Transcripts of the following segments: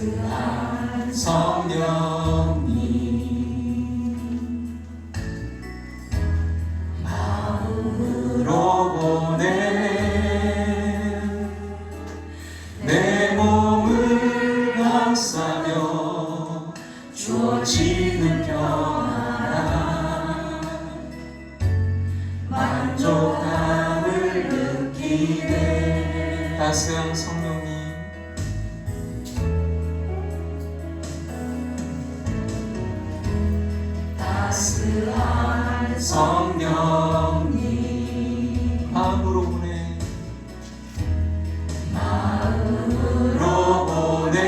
따스한 성령님 마음으로 보내 내 몸을 감싸며 주어지는 평안 만족감을 느끼네. 따스한 성령님 따스한 성령님 마음으로 보내 마음으로 보내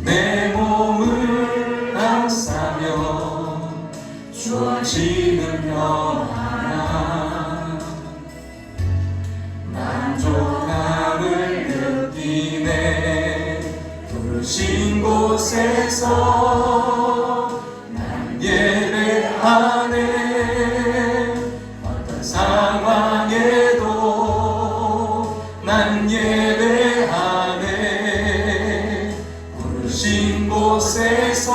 내 몸을 감싸며 주어지는 평안 만족감을 느끼네. 부르신 곳에서 난 예배하네. 어떤 상황에도 난 예배하네. 부르신 곳에서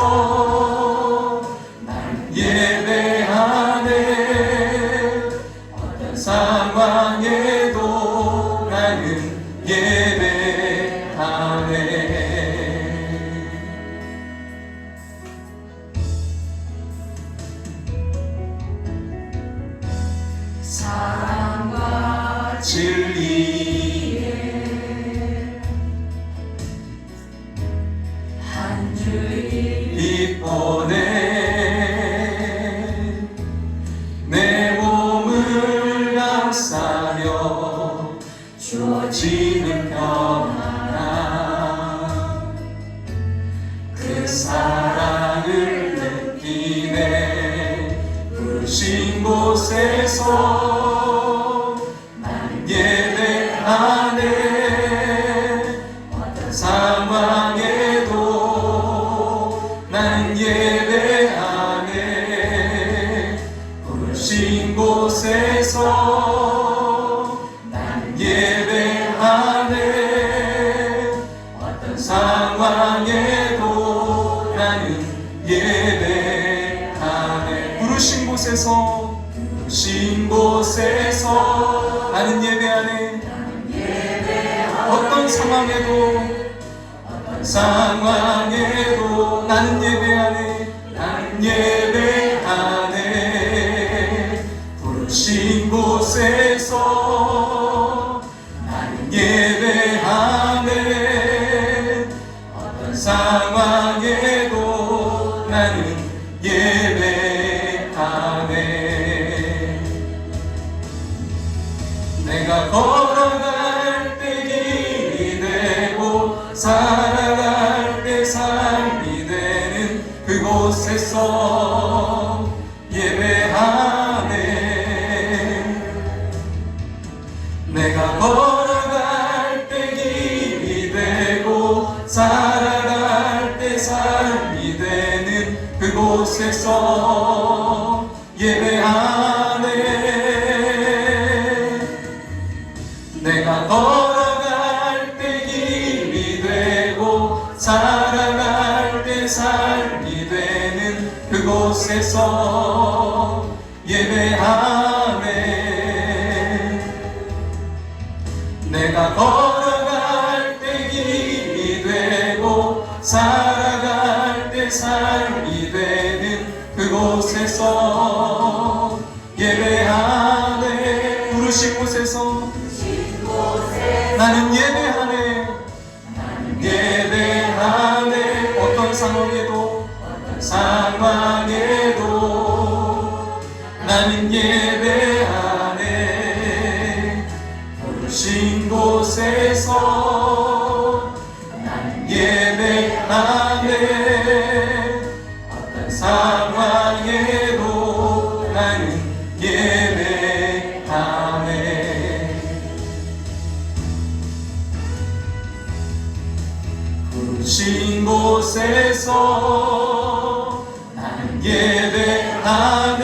난 예배하네. 어떤 상황에도 나는 예배하네. 사랑과 진리에 한 줄기 빛 보내 내 몸을 감싸며 주어지는 평안 그 사랑을 느끼네. 부르신 곳에서 난 예배하네. 어떤 상황에도 난 예배하네. 부르신 곳에서 난 예배하네. 어떤 상황에도 나는 예배하네. 부르신 곳에서 부르신 곳에서 나는 예배하네. 어떤 상황에도 어떤 상황에도 나는 예배하네. 나는 예배하네. 부르신 곳에서 나는 예배하네. 어떤 상황에도 나는 예배하네. 내가 걸어갈 때 길이 되고 살아갈 때 삶이 되는 그곳에서 예배하네. 내가 걸어갈 때 길이 되고 살아갈 때 삶이 되는 그곳에서 예배하네. 내가 걸어갈 때 길이 되고 살아갈 때 삶이 되는 그곳에서 예배하네. 내가 걸어갈 때 길이 되고 살아갈 때 삶이 되는 그곳에서 예배하네. 부르신 곳에서 나는 예배하네. 예배하네. 어떤 상황에도 상황에도 나는 예배하네. 부르신 곳에서 나는 예배하네. 어떤 상황에도 나는 예배하네. 부르신 곳에서 나는 예배하네.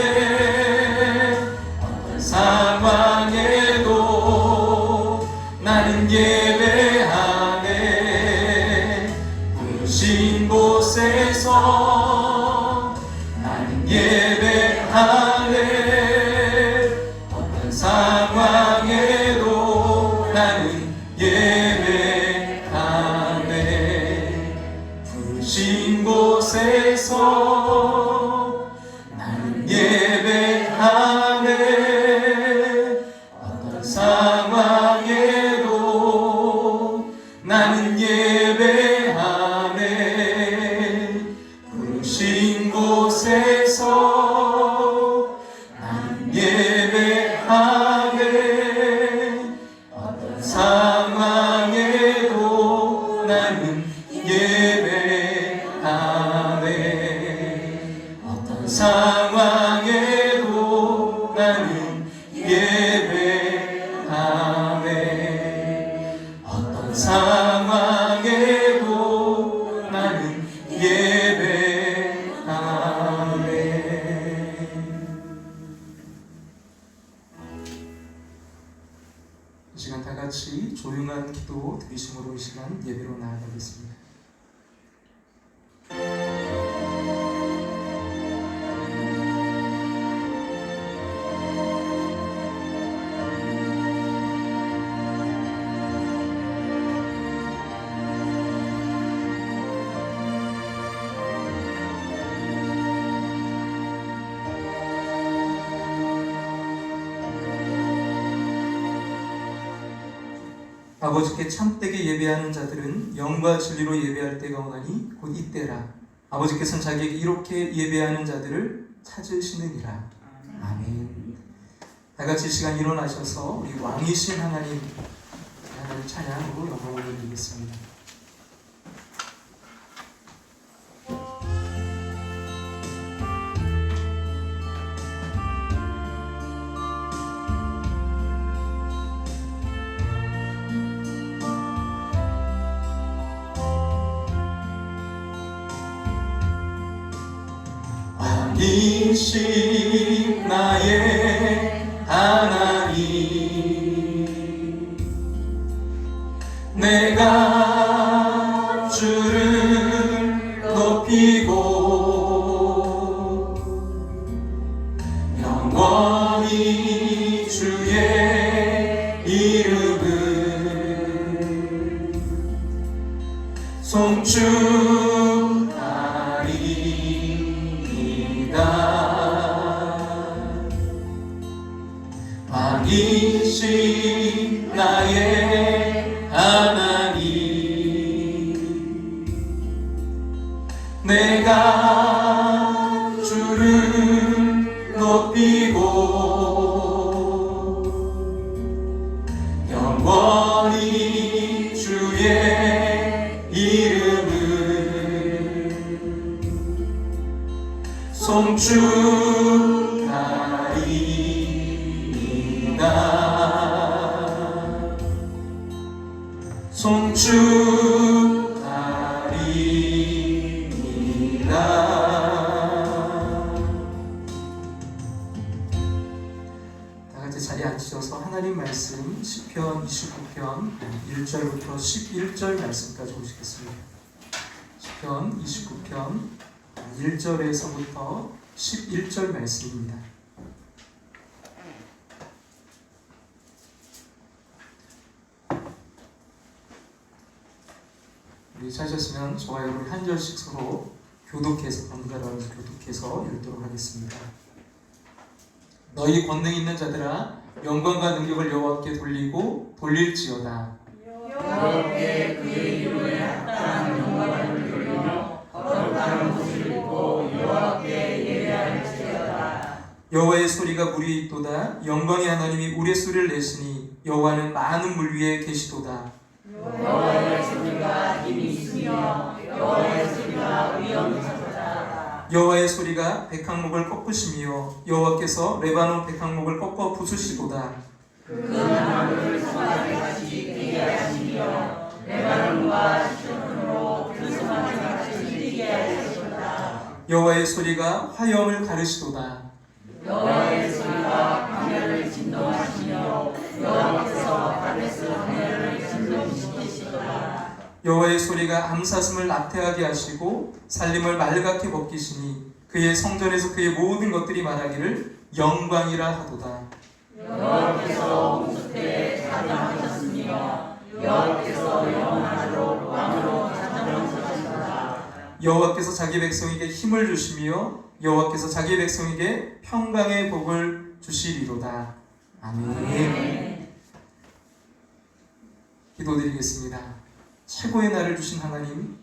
어떤 상황에도 나는 예배하네. 나는 예배하네. 어떤 상황에도 나는 예배하네. 이 시간 다 같이 조용한 기도 드리심으로 이 시간 예배로 나아가겠습니다. 아버지께 참되게 예배하는 자들은 영과 진리로 예배할 때가 오나니 곧 이때라. 아버지께서는 자기에게 이렇게 예배하는 자들을 찾으시느니라. 아멘. 다같이 이 시간 일어나셔서 우리 왕이신 하나님 찬양으로 영광을 드리겠습니다. 왕이신 나의 하나님, 내가 주를 높이고 영원히 주의 이름을 송축하리이다. 왕이신 나의 하나님, 내가 주를 높이고 영원히 주의 이름을 송축하리이다. 송축하리이다. 다같이 자리에 앉으셔서 하나님 말씀 시편 29편 1절부터 11절 말씀까지 보시겠습니다. 시편 29편 1절에서부터 11절 말씀입니다. 우리 찾으셨으면 저와 여러분이 한 절씩 서로 교독해서 번갈아가면서 교독해서 읽도록 하겠습니다. 너희 권능 있는 자들아, 영광과 능력을 여호와께 돌리고 돌릴지어다. 여호와께 그의 이름에 합당한 영광을 돌리며 거룩한 옷을 입고 여호와께 예배할지어다. 여호와의 소리가 물 위에 있도다. 영광의 하나님이 우레소리를 내시니 여호와는 많은 물 위에 계시도다. 여호와의 소리가 힘이 있으며 여호와의 소리가 위엄하도다. 여호와의 소리가 백항목을 꺾으시며 여호와께서 레바논 백항목을 꺾어 부수시도다. 그 나무를 송아지같이 뛰게 하시며 레바논과 시온으로 그 송아지같이 뛰게 하시도다. 여호와의 소리가 화염을 가르시도다. 여호와의 소리가 광야를 진동하시며 여호와께서 가데스 광야를 진동시키시도다. 여호와의 소리가 암사슴을 나태하게 하시고 살림을 말갛게 벗기시니 그의 성전에서 그의 모든 것들이 말하기를 영광이라 하도다. 여호와께서 홍수 때 자정하셨으며 여호와께서 영원하도록 왕으로 자정하셨도다. 여호와께서 자기 백성에게 힘을 주시며 여호와께서 자기 백성에게 평강의 복을 주시리로다. 아멘. 기도드리겠습니다. 최고의 날을 주신 하나님,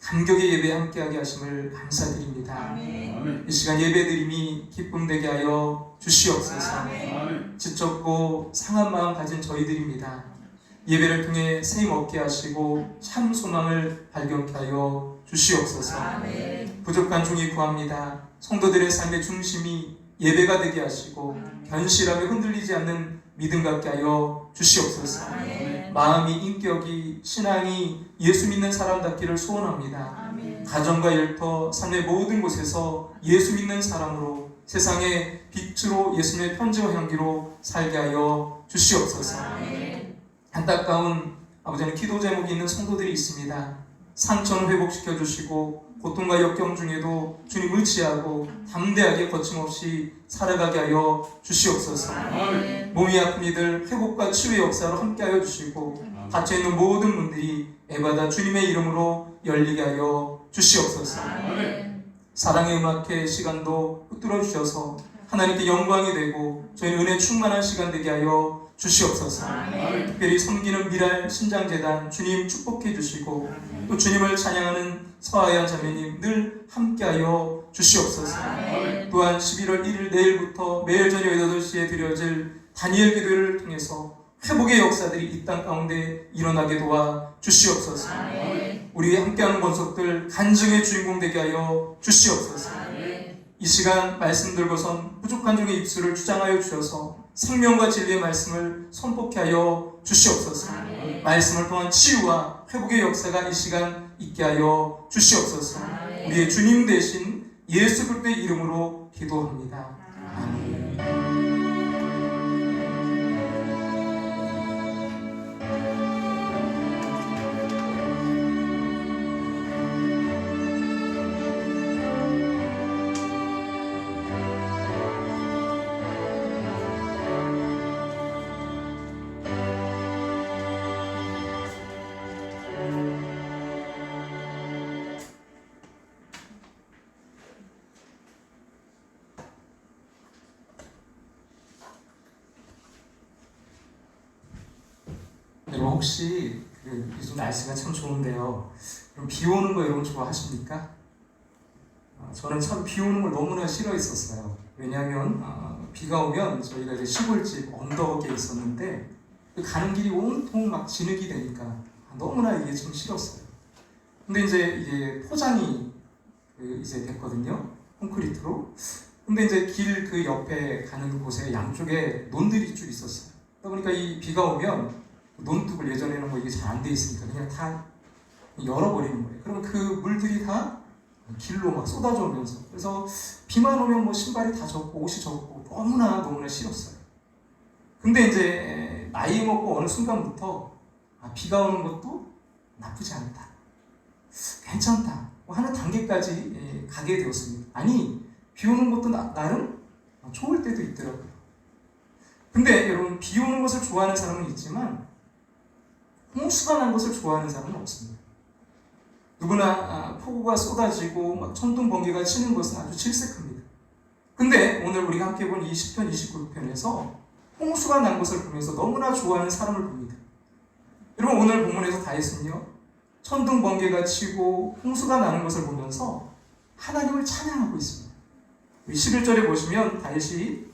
감격의 예배에 함께하게 하심을 감사드립니다. 아멘. 이 시간 예배드림이 기쁨되게 하여 주시옵소서. 아멘. 지쳤고 상한 마음 가진 저희들입니다. 예배를 통해 셈 얻게 하시고 참 소망을 발견케 하여 주시옵소서. 아멘. 부족한 종이 구합니다. 성도들의 삶의 중심이 예배가 되게 하시고 견실하며 흔들리지 않는 믿음 갖게 하여 주시옵소서. 마음이, 인격이, 신앙이 예수 믿는 사람답기를 소원합니다. 가정과 일터, 삶의 모든 곳에서 예수 믿는 사람으로 세상의 빛으로 예수님의 편지와 향기로 살게 하여 주시옵소서. 안타까운 아버지는 기도 제목이 있는 성도들이 있습니다. 상처는 회복시켜 주시고 고통과 역경 중에도 주님 의지하고 담대하게 거침없이 살아가게 하여 주시옵소서. 몸이 아픈 이들 회복과 치유의 역사로 함께하여 주시고 닫혀있는 모든 문들이 애받아 주님의 이름으로 열리게 하여 주시옵소서. 사랑의 음악회 시간도 붙들어 주셔서 하나님께 영광이 되고 저희는 은혜 충만한 시간 되게 하여 주시옵소서. 특별히 섬기는 미랄 신장재단 주님 축복해 주시고 또 주님을 찬양하는 서하연 자매님 늘 함께하여 주시옵소서. 또한 11월 1일 내일부터 매일 저녁 8시에 드려질 다니엘 기도를 통해서 회복의 역사들이 이 땅 가운데 일어나게 도와 주시옵소서. 우리 함께하는 권속들 간증의 주인공 되게 하여 주시옵소서. 이 시간 말씀 들고선 부족한 종의 입술을 주장하여 주셔서 생명과 진리의 말씀을 선포케 하여 주시옵소서. 말씀을 통한 치유와 회복의 역사가 이 시간 있게 하여 주시옵소서. 우리의 주님 되신 예수 그리스도의 이름으로 기도합니다. 아멘. 여러분 혹시 요즘 날씨가 참 좋은데요. 그럼 비 오는 거 여러분 좋아하십니까? 저는 참 비 오는 걸 너무나 싫어했었어요. 왜냐하면 비가 오면 저희가 이제 시골집 언덕에 있었는데 가는 길이 온통 막 진흙이 되니까 너무나 이게 좀 싫었어요. 근데 이제 이게 포장이 이제 됐거든요. 콘크리트로. 근데 이제 길 그 옆에 가는 곳에 양쪽에 논들이 쭉 있었어요. 그러다 보니까 이 비가 오면 논둑을 예전에는 뭐 이게 잘 안 돼 있으니까 그냥 다 열어버리는 거예요. 그러면 그 물들이 다 길로 막 쏟아져 오면서, 그래서 비만 오면 뭐 신발이 다 젖고 옷이 젖고 너무나 싫었어요. 근데 이제 나이 먹고 어느 순간부터 비가 오는 것도 나쁘지 않다, 괜찮다 하는 단계까지 가게 되었습니다. 아니, 비 오는 것도 나름 좋을 때도 있더라고요. 근데 여러분, 비 오는 것을 좋아하는 사람은 있지만 홍수가 난 것을 좋아하는 사람은 없습니다. 누구나 폭우가 쏟아지고 막 천둥 번개가 치는 것은 아주 질색합니다. 근데 오늘 우리가 함께 본 이 시편 29편에서 홍수가 난 것을 보면서 너무나 좋아하는 사람을 봅니다. 여러분, 오늘 본문에서 다윗은요, 천둥 번개가 치고 홍수가 나는 것을 보면서 하나님을 찬양하고 있습니다. 11절에 보시면 다윗이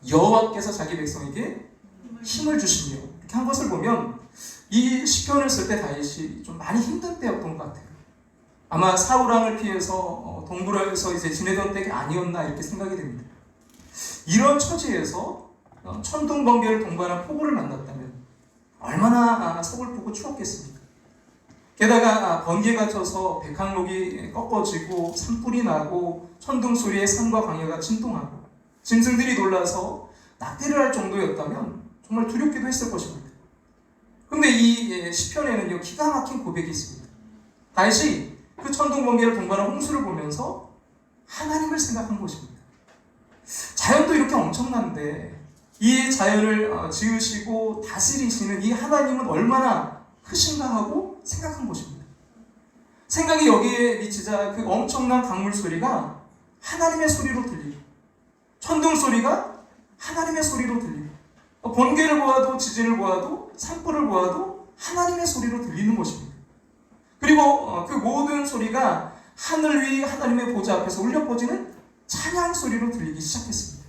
여호와께서 자기 백성에게 힘을 주시며 이렇게 한 것을 보면 이 시편을 쓸 때 다윗이 좀 많이 힘든 때였던 것 같아요. 아마 사울왕을 피해서 동굴에서 이제 지내던 때가 아니었나 이렇게 생각이 됩니다. 이런 처지에서 천둥 번개를 동반한 폭우를 만났다면 얼마나 서글프고 추웠겠습니까? 게다가 번개가 쳐서 백항록이 꺾어지고 산불이 나고 천둥 소리에 산과 광야가 진동하고 짐승들이 놀라서 낙태를 할 정도였다면 정말 두렵기도 했을 것입니다. 근데 이 시편에는요, 기가 막힌 고백이 있습니다. 다윗이 그 천둥 번개를 동반한 홍수를 보면서 하나님을 생각한 것입니다. 자연도 이렇게 엄청난데 이 자연을 지으시고 다스리시는 이 하나님은 얼마나 크신가 하고 생각한 것입니다. 생각이 여기에 미치자 그 엄청난 강물 소리가 하나님의 소리로 들리고, 천둥 소리가 하나님의 소리로 들리고, 번개를 보아도 지진을 보아도 산불을 보아도 하나님의 소리로 들리는 것입니다. 그리고 그 모든 소리가 하늘 위 하나님의 보좌 앞에서 울려 퍼지는 찬양 소리로 들리기 시작했습니다.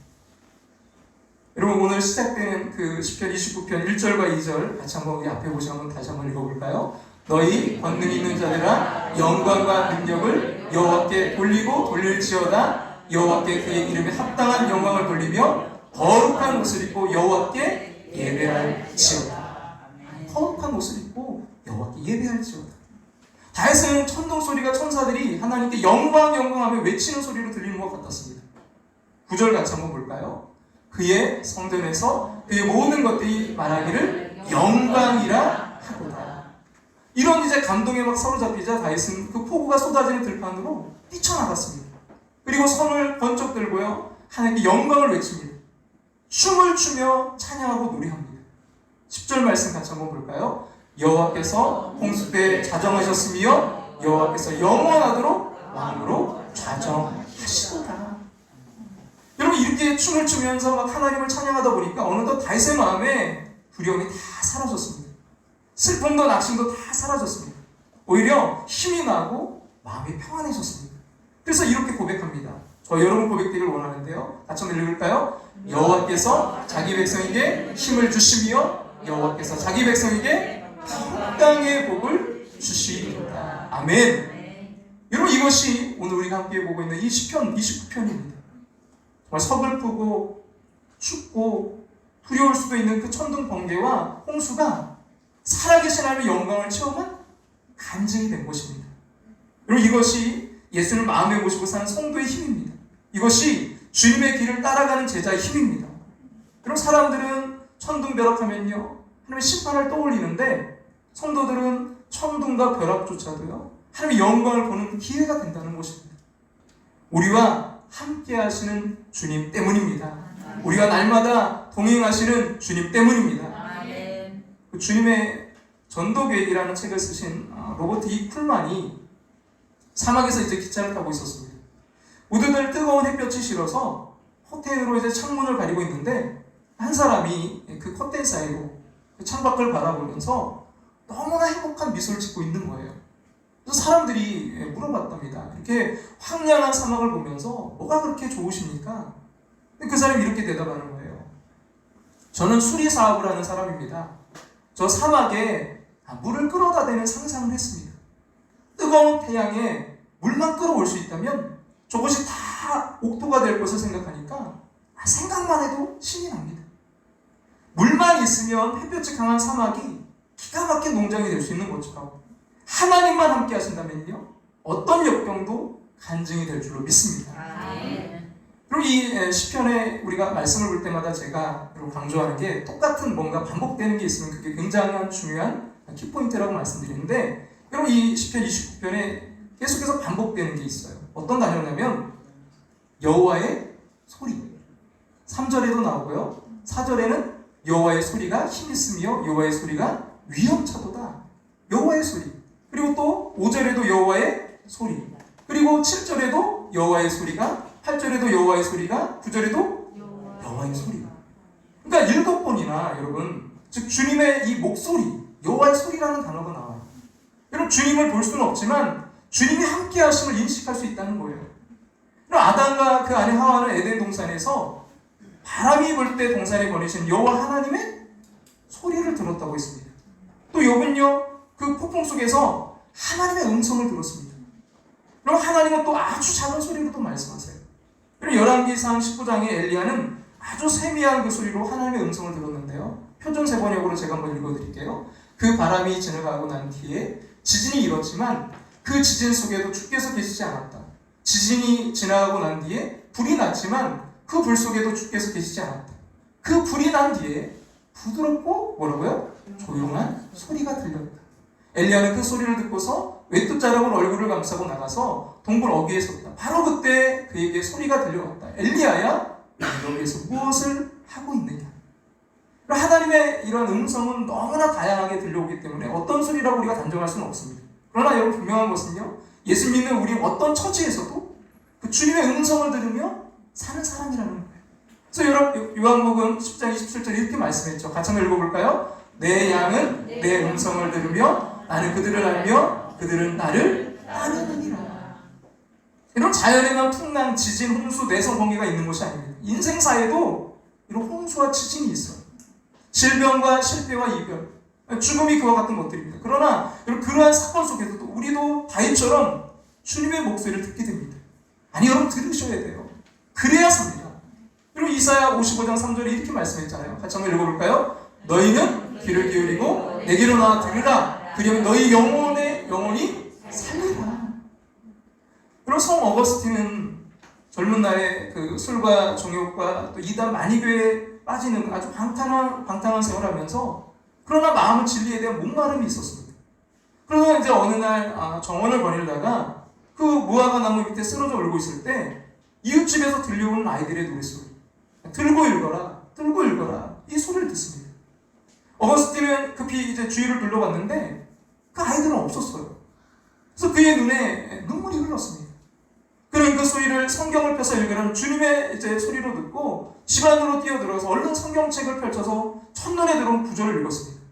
여러분, 오늘 시작되는 그 시편 29편 1절과 2절 같이 한번 우리 앞에 보시 한번 다시 한번 읽어볼까요? 너희 권능 있는 자들아, 영광과 능력을 여호와께 돌리고 돌릴지어다. 여호와께 그의 이름에 합당한 영광을 돌리며 거룩한 옷을 입고 여호와께 예배할지어다. 거룩한 옷을 입고 여호와께 예배할지어다. 다윗은 천둥 소리가 천사들이 하나님께 영광 영광하며 외치는 소리로 들리는 것 같았습니다. 9절 같이 한번 볼까요? 그의 성전에서 그의 모든 것들이 말하기를 영광이라 하도다. 이런 이제 감동에 막 사로잡히자 다윗은 그 폭우가 쏟아지는 들판으로 뛰쳐나갔습니다. 그리고 손을 번쩍 들고요, 하나님께 영광을 외칩니다. 춤을 추며 찬양하고 노래합니다. 10절 말씀 같이 한번 볼까요? 여호와께서 홍수 때 자정하셨으며 여호와께서 영원하도록 왕으로 좌정하시도다. 여러분, 이렇게 춤을 추면서 막 하나님을 찬양하다 보니까 어느덧 다윗의 마음에 두려움이 다 사라졌습니다. 슬픔도 낙심도 다 사라졌습니다. 오히려 힘이 나고 마음이 평안해졌습니다. 그래서 이렇게 고백합니다. 저 여러분 고백드리길 원하는데요, 같이 한번 읽을까요? 여호와께서 자기 백성에게 힘을 주시며 여호와께서 자기 백성에게 평강의 복을 주시리로다. 아멘. 여러분, 이것이 오늘 우리가 함께 보고 있는 이 시편 29편입니다. 정말 서글프고 춥고 두려울 수도 있는 그 천둥 번개와 홍수가 살아계신 하나님의 영광을 체험한 간증이 된 것입니다. 여러분, 이것이 예수를 마음에 모시고 사는 성도의 힘입니다. 이것이 주님의 길을 따라가는 제자의 힘입니다. 여러분, 사람들은 천둥벼락하면요, 하나님의 심판을 떠올리는데 성도들은 천둥과 벼락조차도요, 하나님의 영광을 보는 기회가 된다는 것입니다. 우리와 함께 하시는 주님 때문입니다. 우리가 날마다 동행하시는 주님 때문입니다. 그 주님의 전도계획이라는 책을 쓰신 로버트 E. 쿨만이 사막에서 이제 기차를 타고 있었습니다. 모두들 뜨거운 햇볕이 싫어서 호텔으로 이제 창문을 가리고 있는데 한 사람이 그 커튼 사이로 창밖을 바라보면서 너무나 행복한 미소를 짓고 있는 거예요. 그래서 사람들이 물어봤답니다. 이렇게 황량한 사막을 보면서 뭐가 그렇게 좋으십니까? 그 사람이 이렇게 대답하는 거예요. 저는 수리 사업을 하는 사람입니다. 저 사막에 물을 끌어다 대는 상상을 했습니다. 뜨거운 태양에 물만 끌어올 수 있다면 저것이 다 옥토가 될 것을 생각하니까 생각만 해도 신이 납니다. 물만 있으면 햇볕이 강한 사막이 기가 막힌 농장이 될 수 있는 것처럼 하나님만 함께 하신다면요, 어떤 역경도 간증이 될 줄로 믿습니다. 그리고 이 시편에 우리가 말씀을 볼 때마다 제가 강조하는 게 똑같은 뭔가 반복되는 게 있으면 그게 굉장히 중요한 키포인트라고 말씀드리는데, 여러분, 이 시편 29편에 계속해서 반복되는 게 있어요. 어떤 단어냐면 여호와의 소리. 3절에도 나오고요, 4절에는 여호와의 소리가 힘있으며 여호와의 소리가 위엄차도다. 여호와의 소리. 그리고 또 5절에도 여호와의 소리. 그리고 7절에도 여호와의 소리가, 8절에도 여호와의 소리가, 9절에도 여호와의 소리. 그러니까 7번이나 여러분, 즉 주님의 이 목소리, 여호와의 소리라는 단어가 나와요. 여러분, 주님을 볼 수는 없지만 주님이 함께 하심을 인식할 수 있다는 거예요. 아담과 그 아내 하와는 에덴 동산에서 바람이 불 때 동산에 보내신 여호와 하나님의 소리를 들었다고 했습니다. 또 욥은요, 그 폭풍 속에서 하나님의 음성을 들었습니다. 그럼 하나님은 또 아주 작은 소리로도 말씀하세요. 그리고 열왕기상 19장의 엘리야는 아주 세미한 그 소리로 하나님의 음성을 들었는데요, 표준세번역으로 제가 한번 읽어드릴게요. 그 바람이 지나가고 난 뒤에 지진이 일었지만 그 지진 속에도 주께서 계시지 않았다. 지진이 지나가고 난 뒤에 불이 났지만 그 불 속에도 주께서 계시지 않았다. 그 불이 난 뒤에 부드럽고 뭐라고요? 조용한 소리가 들렸다. 엘리야는 그 소리를 듣고서 외투자락으로 얼굴을 감싸고 나가서 동굴 어귀에 섰다. 바로 그때 그에게 소리가 들려왔다. 엘리야야, 너 여기서 무엇을 하고 있느냐? 하나님의 이런 음성은 너무나 다양하게 들려오기 때문에 어떤 소리라고 우리가 단정할 수는 없습니다. 그러나 여러분, 분명한 것은요, 예수 믿는 우리 어떤 처지에서도 그 주님의 음성을 들으며 사는 사람이라는 거예요. 그래서 여러분, 요한복음 10장 27절 이렇게 말씀했죠. 같이 한번 읽어볼까요? 내 양은 내 음성을 들으며 나는 그들을 알며 그들은 나를 따르느니라. 이런 자연에만 풍랑, 지진, 홍수, 내성, 번개가 있는 것이 아닙니다. 인생사에도 이런 홍수와 지진이 있어요. 질병과 실패와 이별, 죽음이 그와 같은 것들입니다. 그러나 그러한 사건 속에서도 우리도 다윗처럼 주님의 목소리를 듣게 됩니다. 아니, 여러분, 들으셔야 돼요. 그래야 삽니다. 그리고 이사야 55장 3절에 이렇게 말씀했잖아요. 같이 한번 읽어볼까요? 너희는 귀를 기울이고 내게로 나와 들으라. 그리하면 너희 영혼이 살리라. 그리고 성 어거스틴은 젊은 날에 그 술과 종욕과 또 이단 만이교에 빠지는 아주 방탕한 생활을 하면서 그러나 마음은 진리에 대한 목마름이 있었습니다. 그러다 이제 어느 날 정원을 거닐다가 그 무화과 나무 밑에 쓰러져 울고 있을 때 이웃집에서 들려오는 아이들의 노랫소리, 들고 읽어라 이 소리를 듣습니다. 어거스틴은 급히 이제 주위를 둘러봤는데 그 아이들은 없었어요. 그래서 그의 눈에 눈물이 흘렀습니다. 그는 그 소리를 성경을 펴서 읽으라는 주님의 이제 소리로 듣고 집 안으로 뛰어들어서 얼른 성경책을 펼쳐서 첫눈에 들어온 구절을 읽었습니다.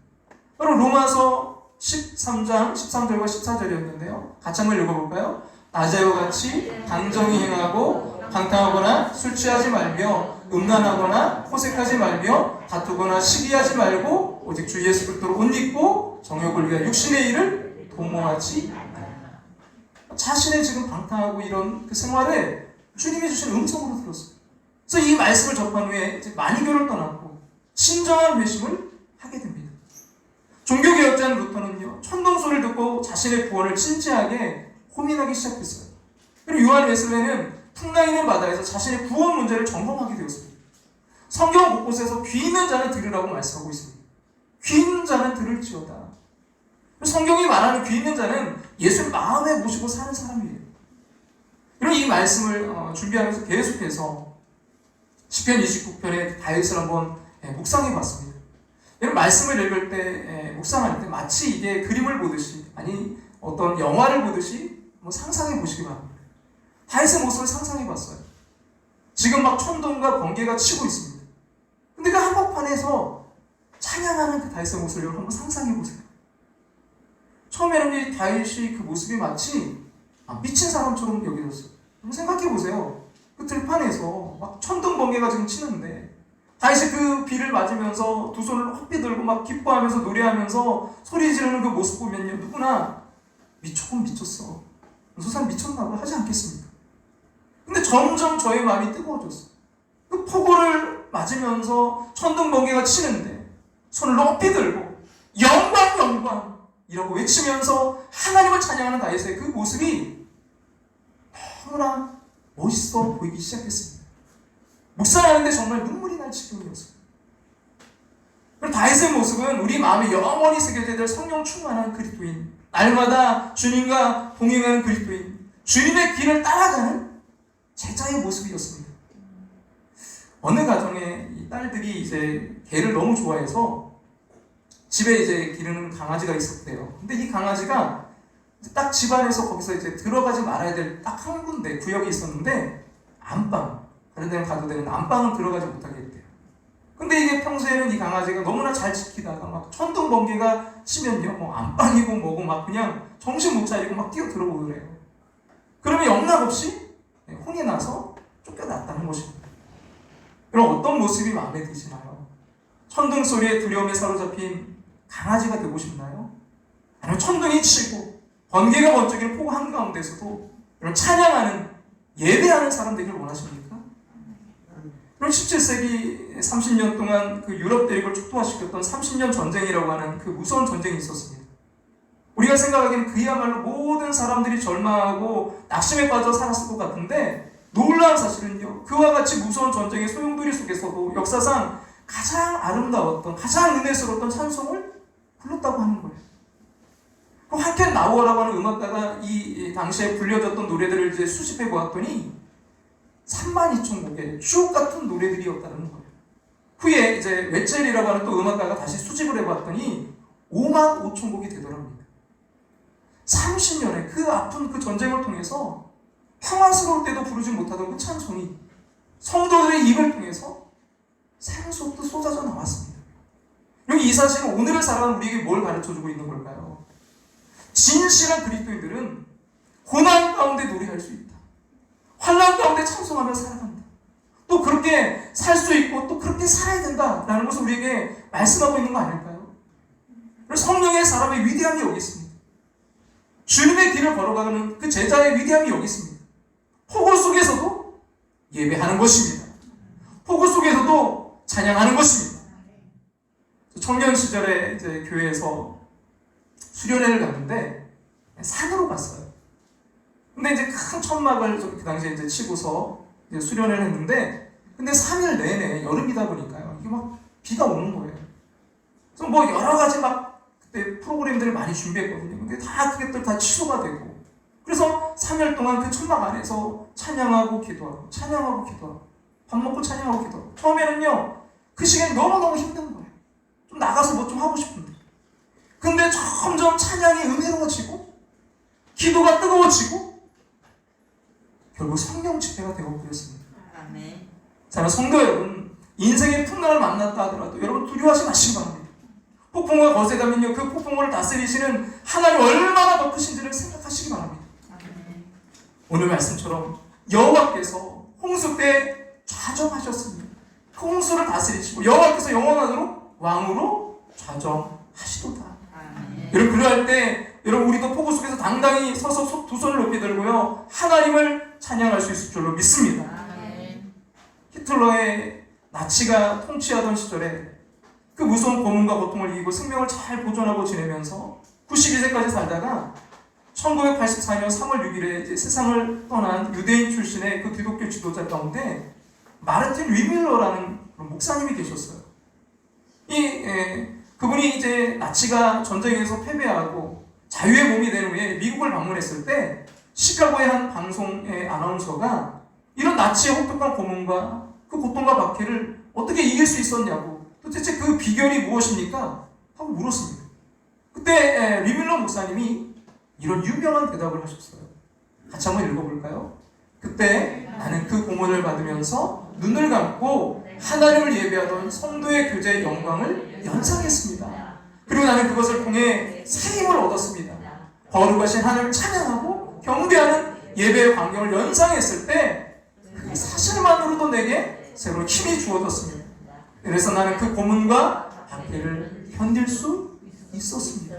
바로 로마서 13장 13절과 14절이었는데요. 같이 한번 읽어볼까요? 낮에와 같이 당정히 행하고 방탕하거나 술 취하지 말며 음란하거나 호색하지 말며 다투거나 시기하지 말고 오직 주 예수 그리스도로 옷 입고 정욕을 위하여 육신의 일을 도모하지 않아라. 자신의 지금 방탕하고 이런 그 생활에 주님이 주신 음성으로 들었어요. 그래서 이 말씀을 접한 후에 이제 만이교를 떠났고 진정한 회심을 하게 됩니다. 종교개혁자인 루터는요, 천둥 소리를 듣고 자신의 구원을 진지하게 고민하기 시작했어요. 그리고 요한 웨슬레는 풍랑이는 바다에서 자신의 구원 문제를 점검하게 되었습니다. 성경 곳곳에서 귀 있는 자는 들으라고 말씀하고 있습니다. 귀 있는 자는 들을지어다. 성경이 말하는 귀 있는 자는 예수를 마음에 모시고 사는 사람이에요. 그럼 이 말씀을 준비하면서 계속해서 시편 29편의 다윗을 한번 묵상해 봤습니다. 이런 말씀을 읽을 때, 묵상할 때 마치 이게 그림을 보듯이, 아니 어떤 영화를 보듯이 상상해 보시기 바랍니다. 다윗의 모습을 상상해 봤어요. 지금 막 천둥과 번개가 치고 있습니다. 근데 그 한복판에서 찬양하는 그 다윗의 모습을 여러분 한번 상상해 보세요. 처음에는 이 다윗이 그 모습이 마치 미친 사람처럼 여겨졌어요. 생각해 보세요. 그 들판에서 막 천둥 번개가 지금 치는데 다윗이 그 비를 맞으면서 두 손을 헛비 들고 막 기뻐하면서 노래하면서 소리 지르는 그 모습 보면요, 누구나 조금 미쳤어, 저 사람 미쳤나봐 하지 않겠습니까? 근데 점점 저의 마음이 뜨거워졌어요. 그 폭우를 맞으면서 천둥 번개가 치는데 손을 높이 들고 영광 이라고 외치면서 하나님을 찬양하는 다윗의 그 모습이 너무나 멋있어 보이기 시작했습니다. 묵상하는데 정말 눈물이 날 지경이었어요. 그럼 다윗의 모습은 우리 마음에 영원히 새겨져야 될 성령 충만한 그리스도인, 날마다 주님과 동행하는 그리스도인, 주님의 길을 따라가는 제자의 모습이었습니다. 어느 가정에 이 딸들이 이제 개를 너무 좋아해서 집에 이제 기르는 강아지가 있었대요. 근데 이 강아지가 딱 집안에서 거기서 이제 들어가지 말아야 될 딱 한 군데 구역이 있었는데 안방, 다른 데는 가도 되는데 안방은 들어가지 못하게 했대요. 근데 이게 평소에는 이 강아지가 너무나 잘 지키다가 막 천둥 번개가 치면요, 뭐 안방이고 뭐고 막 그냥 정신 못 차리고 막 뛰어 들어오더래요. 그러면 영락없이 혼이 나서 쫓겨났다는 것입니다. 그럼 어떤 모습이 마음에 드시나요? 천둥 소리에 두려움에 사로잡힌 강아지가 되고 싶나요? 아니면 천둥이 치고 번개가 번쩍이는 폭우 한가운데서도 이런 찬양하는, 예배하는 사람 되기를 원하십니까? 그럼 17세기 30년 동안 그 유럽 대륙을 촉도화시켰던 30년 전쟁이라고 하는 그 무서운 전쟁이 있었습니다. 우리가 생각하기에는 그야말로 모든 사람들이 절망하고 낙심에 빠져 살았을 것 같은데 놀라운 사실은요, 그와 같이 무서운 전쟁의 소용돌이 속에서도 역사상 가장 아름다웠던, 가장 은혜스러웠던 찬송을 불렀다고 하는 거예요. 그 한켄 나우어라고 하는 음악가가 이 당시에 불려졌던 노래들을 이제 수집해 보았더니 32,000곡의 주옥 같은 노래들이었다는 거예요. 후에 이제 웨첼이라고 하는 또 음악가가 다시 수집을 해봤더니 55,000곡이 되더랍니다. 30년의 그 아픈 그 전쟁을 통해서 평화스러울 때도 부르지 못하던 그 찬송이 성도들의 입을 통해서 생수도 쏟아져 나왔습니다. 여기 이 사실은 오늘을 살아가는 우리에게 뭘 가르쳐주고 있는 걸까요? 진실한 그리스도인들은 고난 가운데 노래할 수 있다. 환난 가운데 찬송하며 살아간다. 또 그렇게 살 수 있고 또 그렇게 살아야 된다라는 것을 우리에게 말씀하고 있는 거 아닐까요? 성령의 사람의 위대함이 여기 있습니다. 주님의 길을 걸어가는 그 제자의 위대함이 여기 있습니다. 폭우 속에서도 예배하는 것입니다. 폭우 속에서도 찬양하는 것입니다. 청년 시절에 이제 교회에서 수련회를 갔는데 산으로 갔어요. 근데 이제 큰 천막을 그 당시에 이제 치고서 이제 수련회를 했는데, 근데 3일 내내 여름이다 보니까요, 이게 막 비가 오는 거예요. 그래서 뭐 여러 가지 막 그때 프로그램들을 많이 준비했거든요. 근데 다 그게 다 취소가 되고, 그래서 3일 동안 그 천막 안에서 찬양하고 기도하고 찬양하고 기도하고 밥 먹고 찬양하고 기도하고. 처음에는요 그 시간이 너무너무 힘든 거예요. 좀 나가서 뭐 좀 하고 싶은데. 근데 점점 찬양이 은혜로워지고 기도가 뜨거워지고 결국 성령 집회가 되어버렸습니다. 아멘. 자, 성도 여러분, 인생의 풍랑을 만났다 하더라도 여러분 두려워하지 마시기 바랍니다. 폭풍과 거세가면요 그 폭풍을 다스리시는 하나님 얼마나 더 크신지를 생각하시기 바랍니다. 아멘. 오늘 말씀처럼 여호와께서 홍수 때 좌정하셨습니다. 그 홍수를 다스리시고 여호와께서 영원하도록 왕으로 좌정하시도다. 아멘. 여러분, 그러할 때 여러분 우리도 폭우 속에서 당당히 서서 두 손을 높이 들고요 하나님을 찬양할 수 있을 줄로 믿습니다. 아멘. 히틀러의 나치가 통치하던 시절에 그 무서운 고문과 고통을 이기고 생명을 잘 보존하고 지내면서 92세까지 살다가 1984년 3월 6일에 이제 세상을 떠난 유대인 출신의 그 기독교 지도자 가운데 마르틴 리밀러라는 목사님이 계셨어요. 그분이 이제 나치가 전쟁에서 패배하고 자유의 몸이 된 후에 미국을 방문했을 때 시카고의 한 방송의 아나운서가 이런 나치의 혹독한 고문과 그 고통과 박해를 어떻게 이길 수 있었냐고, 도대체 그 비결이 무엇입니까? 하고 물었습니다. 그때 리밀러 목사님이 이런 유명한 대답을 하셨어요. 같이 한번 읽어볼까요? 그때 나는 그 고문을 받으면서 눈을 감고 하나님을 예배하던 성도의 교제의 영광을 연상했습니다. 그리고 나는 그것을 통해 새 힘을 얻었습니다. 거룩하신 하나님을 찬양하고 경배하는 예배의 광경을 연상했을 때 그 사실만으로도 내게 새로운 힘이 주어졌습니다. 그래서 나는 그 고문과 박해를 견딜 수 있었습니다.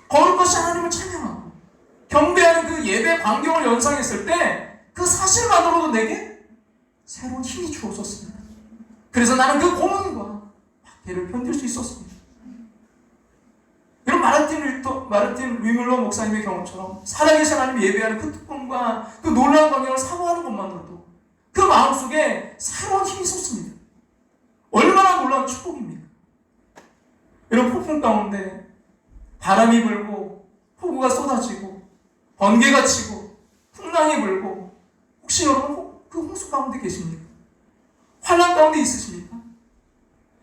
거룩하신 하나님을 찬양하고 경배하는 그 예배 광경을 연상했을 때 그 사실만으로도 내게 새로운 힘이 주어졌습니다. 그래서 나는 그 고문과 박해를 견딜 수 있었습니다. 이런 마르틴 리밀러 목사님의 경우처럼 살아계신 하나님 예배하는 그 특권과 그 놀라운 광경을 사모하는 것만으로도 그 마음속에 새로운 힘이 솟습니다. 얼마나 놀라운 축복입니까? 이런 폭풍 가운데 바람이 불고 폭우가 쏟아지고 번개가 치고 풍랑이 불고, 혹시 여러분 그 홍수 가운데 계십니까? 환난 가운데 있으십니까?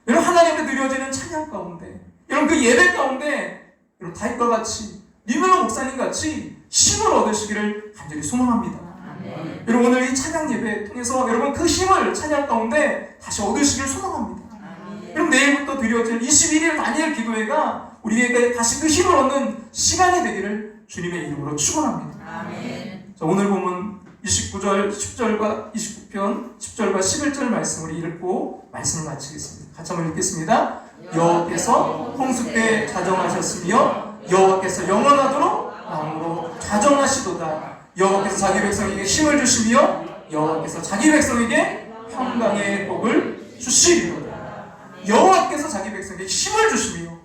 여러분 하나님께 드려지는 찬양 가운데, 여러분 그 예배 가운데 여러분 다윗과 같이 리밀러 목사님 같이 힘을 얻으시기를 간절히 소망합니다. 아멘. 여러분 오늘 이 찬양 예배 통해서 여러분 그 힘을 찬양 가운데 다시 얻으시기를 소망합니다. 아멘. 그럼 내일부터 드려질 21일 다니엘 기도회가 우리에게 다시 그 힘을 얻는 시간이 되기를 주님의 이름으로 축원합니다. 아멘. 자, 오늘 보면 29절, 10절과 29편, 10절과 11절 말씀을 읽고 말씀을 마치겠습니다. 같이 한번 읽겠습니다. 여호와께서 홍수 때 좌정하셨으며 여호와께서 영원하도록 왕으로 좌정하시도다. 여호와께서 자기 백성에게 힘을 주시며 여호와께서 자기 백성에게 평강의 복을 주시리로다. 여호와께서 자기 백성에게 힘을 주시며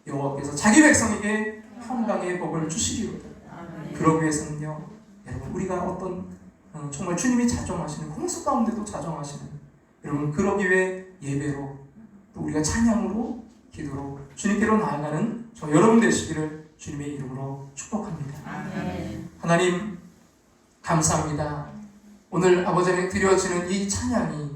여호와께서 자기 백성에게 평강의 복을 주시리로다. 그러기 위해서는요, 여러분 우리가 어떤 정말 주님이 자정하시는 홍수 가운데도 자정하시는, 여러분 그러기 위해 예배로 또 우리가 찬양으로 기도로 주님께로 나아가는 저 여러분 되시기를 주님의 이름으로 축복합니다. 아멘. 하나님 감사합니다. 오늘 아버지 앞에 드려지는 이 찬양이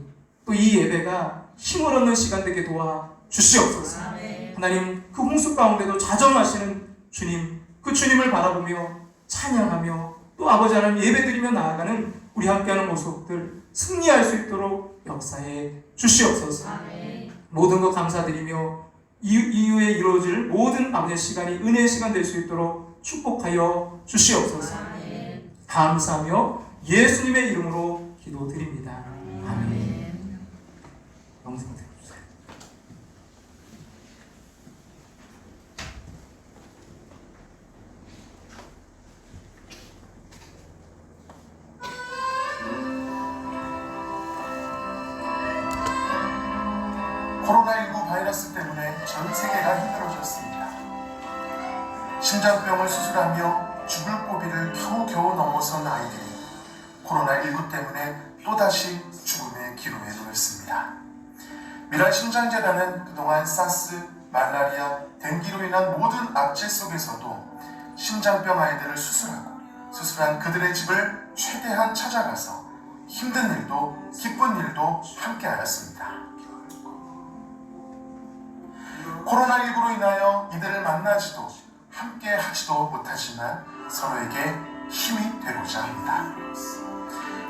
또 이 예배가 힘을 얻는 시간 되게 도와 주시옵소서. 아멘. 하나님 그 홍수 가운데도 자정하시는 주님, 그 주님을 바라보며 찬양하며 또 아버지 하나님 예배드리며 나아가는 우리 함께하는 모습들 승리할 수 있도록 역사해 주시옵소서. 아멘. 모든 것 감사드리며 이후에 이루어질 모든 아버지의 시간이 은혜의 시간 될 수 있도록 축복하여 주시옵소서. 아멘. 감사하며 예수님의 이름으로 기도드립니다. 아멘. 영생 되어주세요. 코로나19 바이러스 때문에 전 세계가 힘들어졌습니다. 심장병을 수술하며 죽을 고비를 겨우겨우 넘어선 아이들이 코로나19 때문에 또다시 죽음의 기로에 놓였습니다. 미랄 심장재단은 그동안 사스, 말라리아, 댕기로 인한 모든 악재 속에서도 심장병 아이들을 수술하고 수술한 그들의 집을 최대한 찾아가서 힘든 일도 기쁜 일도 함께하였습니다. 코로나19로 인하여 이들을 만나지도 함께 하지도 못하지만 서로에게 힘이 되고자 합니다.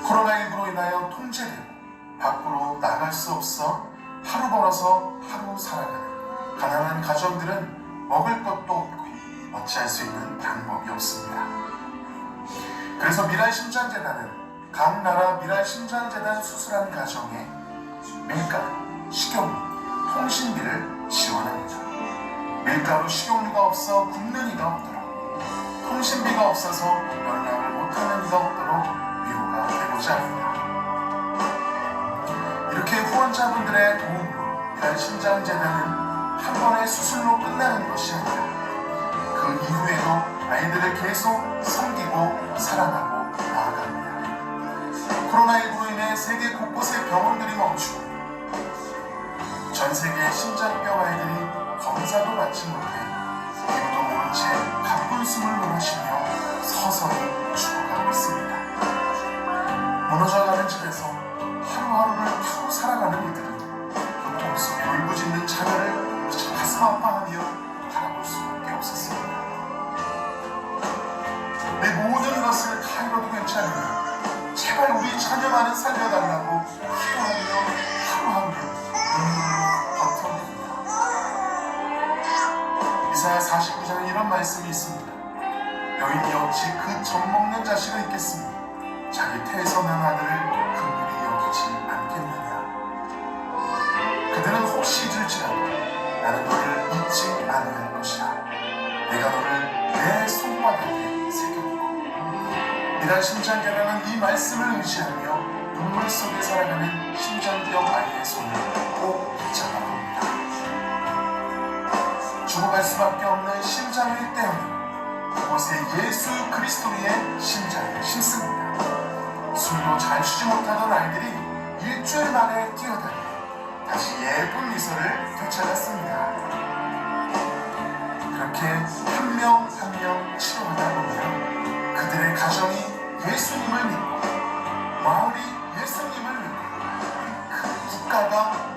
코로나19로 인하여 통제되고 밖으로 나갈 수 없어 하루 벌어서 하루 살아가는 가난한 가정들은 먹을 것도 없고 어찌할 수 있는 방법이 없습니다. 그래서 미랄 심장재단은 각 나라 미랄 심장재단 수술한 가정에 밀가루, 식용유, 통신비를 지원합니다. 밀가루, 식용유가 없어 굶는 이가 없도록, 통신비가 없어서 연락을 못하는 이가 없도록 위로가 되고자 합니다. 이렇게 후원자분들의 도움으로 미랄 심장재단은 한 번의 수술로 끝나는 것이 아니라 그 이후에도 아이들을 계속 섬기고 사랑하고 나아갑니다. 코로나19로 인해 세계 곳곳의 병원들이 멈추고 전 세계의 심장병 아이들이 검사도 받지 못해 이유도 모른 채 가쁜 숨을 몰아쉬며 서서히 죽어가고 있습니다. 무너져가는 집에서 하루하루를 겨우 살아가는 이들은 고통 속에 울부짖는 자녀를 가슴 아파하며 바라볼 수밖에 없었습니다. 내 모든 것을 다 잃어도 괜찮으니 제발 우리 자녀만은 살려달라고 기도하며 하루하루 눈물로 버텨냅니다. 이사야 49장에 이런 말씀이 있습니다. 여인이 어찌 그 젖먹는 자식을 잊겠으며 자기 태선한 아들을 긍휼히 여기지 않겠느냐. 그들은 혹시 잊을지라도 나는 너를 잊지 않을 것이라. 내가 너를 내 손바닥에 새겨두고. 미랄 심장재단은 이 말씀을 의지하며 눈물 속에 살아가는 심장병 아이의 손을 꼭 붙잡아 봅니다. 죽어갈 수밖에 없는 심장을 떼어내고 그곳에 예수 그리스도의 심장을 심습니다. 숨도 잘 쉬지 못하던 아이들이 일주일 만에 뛰어다니며 다시 예쁜 미소를 되찾았습니다. 그렇게 한 명 한 명 치료하다 보면 그들의 가정이 예수님을 믿고 마을이 예수님을 믿고 그 국가가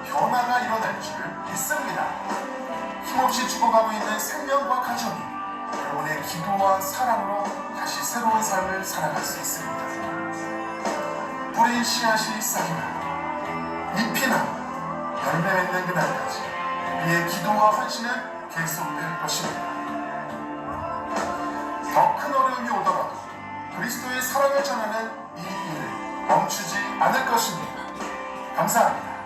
변화가 일어날 줄을 믿습니다. 힘없이 죽어가고 있는 생명과 가정이 여러분의 기도와 사랑으로 다시 새로운 삶을 살아갈 수 있습니다. 뿌린 씨앗이 싹이나 잎이 나고 열매 맺는 그날까지 우리의 기도와 헌신은 계속될 것입니다. 더 큰 어려움이 오더라도 그리스도의 사랑을 전하는 이 일을 멈추지 않을 것입니다. 감사합니다.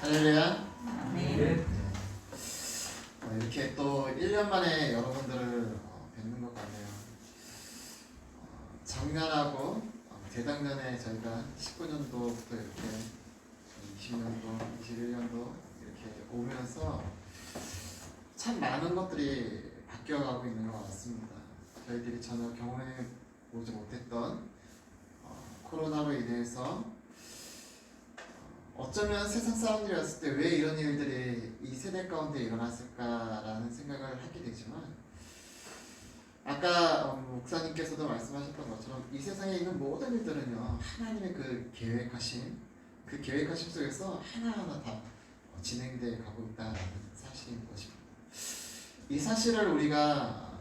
할렐루야. 네. 이렇게 또 1년 만에 여러분들을 뵙는 것 같네요. 작년하고 재작년에 저희가 19년도부터 이렇게 20년도, 21년도 이렇게 오면서 참 많은 것들이 바뀌어가고 있는 것 같습니다. 저희들이 전혀 경험해 보지 못했던 코로나로 인해서 어쩌면 세상 사람들이었을 때 왜 이런 일들이 이 세대 가운데 일어났을까라는 생각을 하게 되지만 아까 목사님께서도 말씀하셨던 것처럼 이 세상에 있는 모든 일들은요 하나님의 그 계획하심 속에서 하나하나 다 진행되어 가고 있다는 사실인 것입니다. 이 사실을 우리가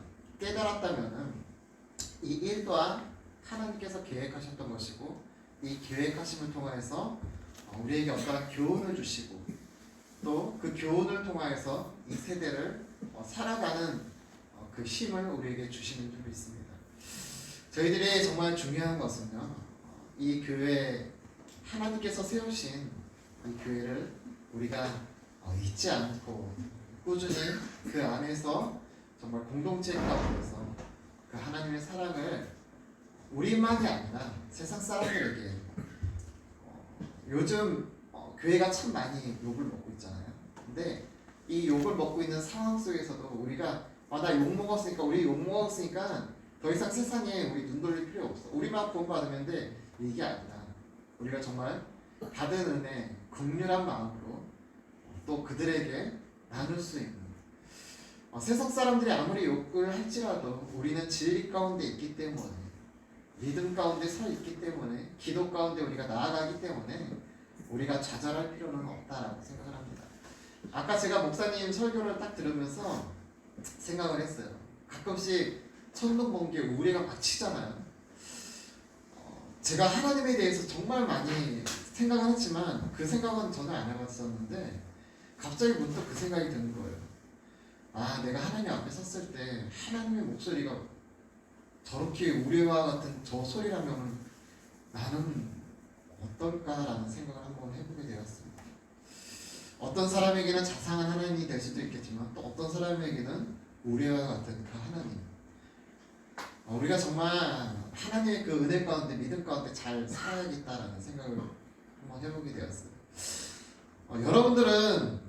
깨달았다면은 이 일 또한 하나님께서 계획하셨던 것이고 이 계획하심을 통해서 우리에게 어떠한 교훈을 주시고 또 그 교훈을 통하여서 이 세대를 살아가는 그 힘을 우리에게 주시는 줄 믿습니다. 저희들이 정말 중요한 것은요 이 교회 하나님께서 세우신 이 교회를 우리가 잊지 않고 꾸준히 그 안에서 정말 공동체 가운데서 그 하나님의 사랑을 우리만이 아니라 세상 사람들에게 요즘 교회가 참 많이 욕을 먹고 있잖아요. 근데 이 욕을 먹고 있는 상황 속에서도 우리가 나 욕 먹었으니까 우리 욕 먹었으니까 더 이상 세상에 우리 눈 돌릴 필요 없어. 우리만 구원받으면 돼. 이게 아니라 우리가 정말 받은 은혜 긍휼한 마음으로 또 그들에게 나눌 수 있는 세상 사람들이 아무리 욕을 할지라도 우리는 진리 가운데 있기 때문에 믿음 가운데 서 있기 때문에 기도 가운데 우리가 나아가기 때문에 우리가 좌절할 필요는 없다라고 생각을 합니다. 아까 제가 목사님 설교를 딱 들으면서 생각을 했어요. 가끔씩 천둥 번개 우레가 막 치잖아요. 제가 하나님에 대해서 정말 많이 생각을 했지만 그 생각은 전혀 안 해봤었는데 갑자기 문득 그 생각이 드는 거예요. 내가 하나님 앞에 섰을 때 하나님의 목소리가 저렇게 우레와 같은 저 소리라면 나는 어떨까라는 생각을 한번 해보게 되었습니다. 어떤 사람에게는 자상한 하나님이 될 수도 있겠지만 또 어떤 사람에게는 우리와 같은 그 하나님, 우리가 정말 하나님의 그 은혜 가운데 믿음 가운데 잘 살아야겠다라는 생각을 한번 해보게 되었어요. 여러분들은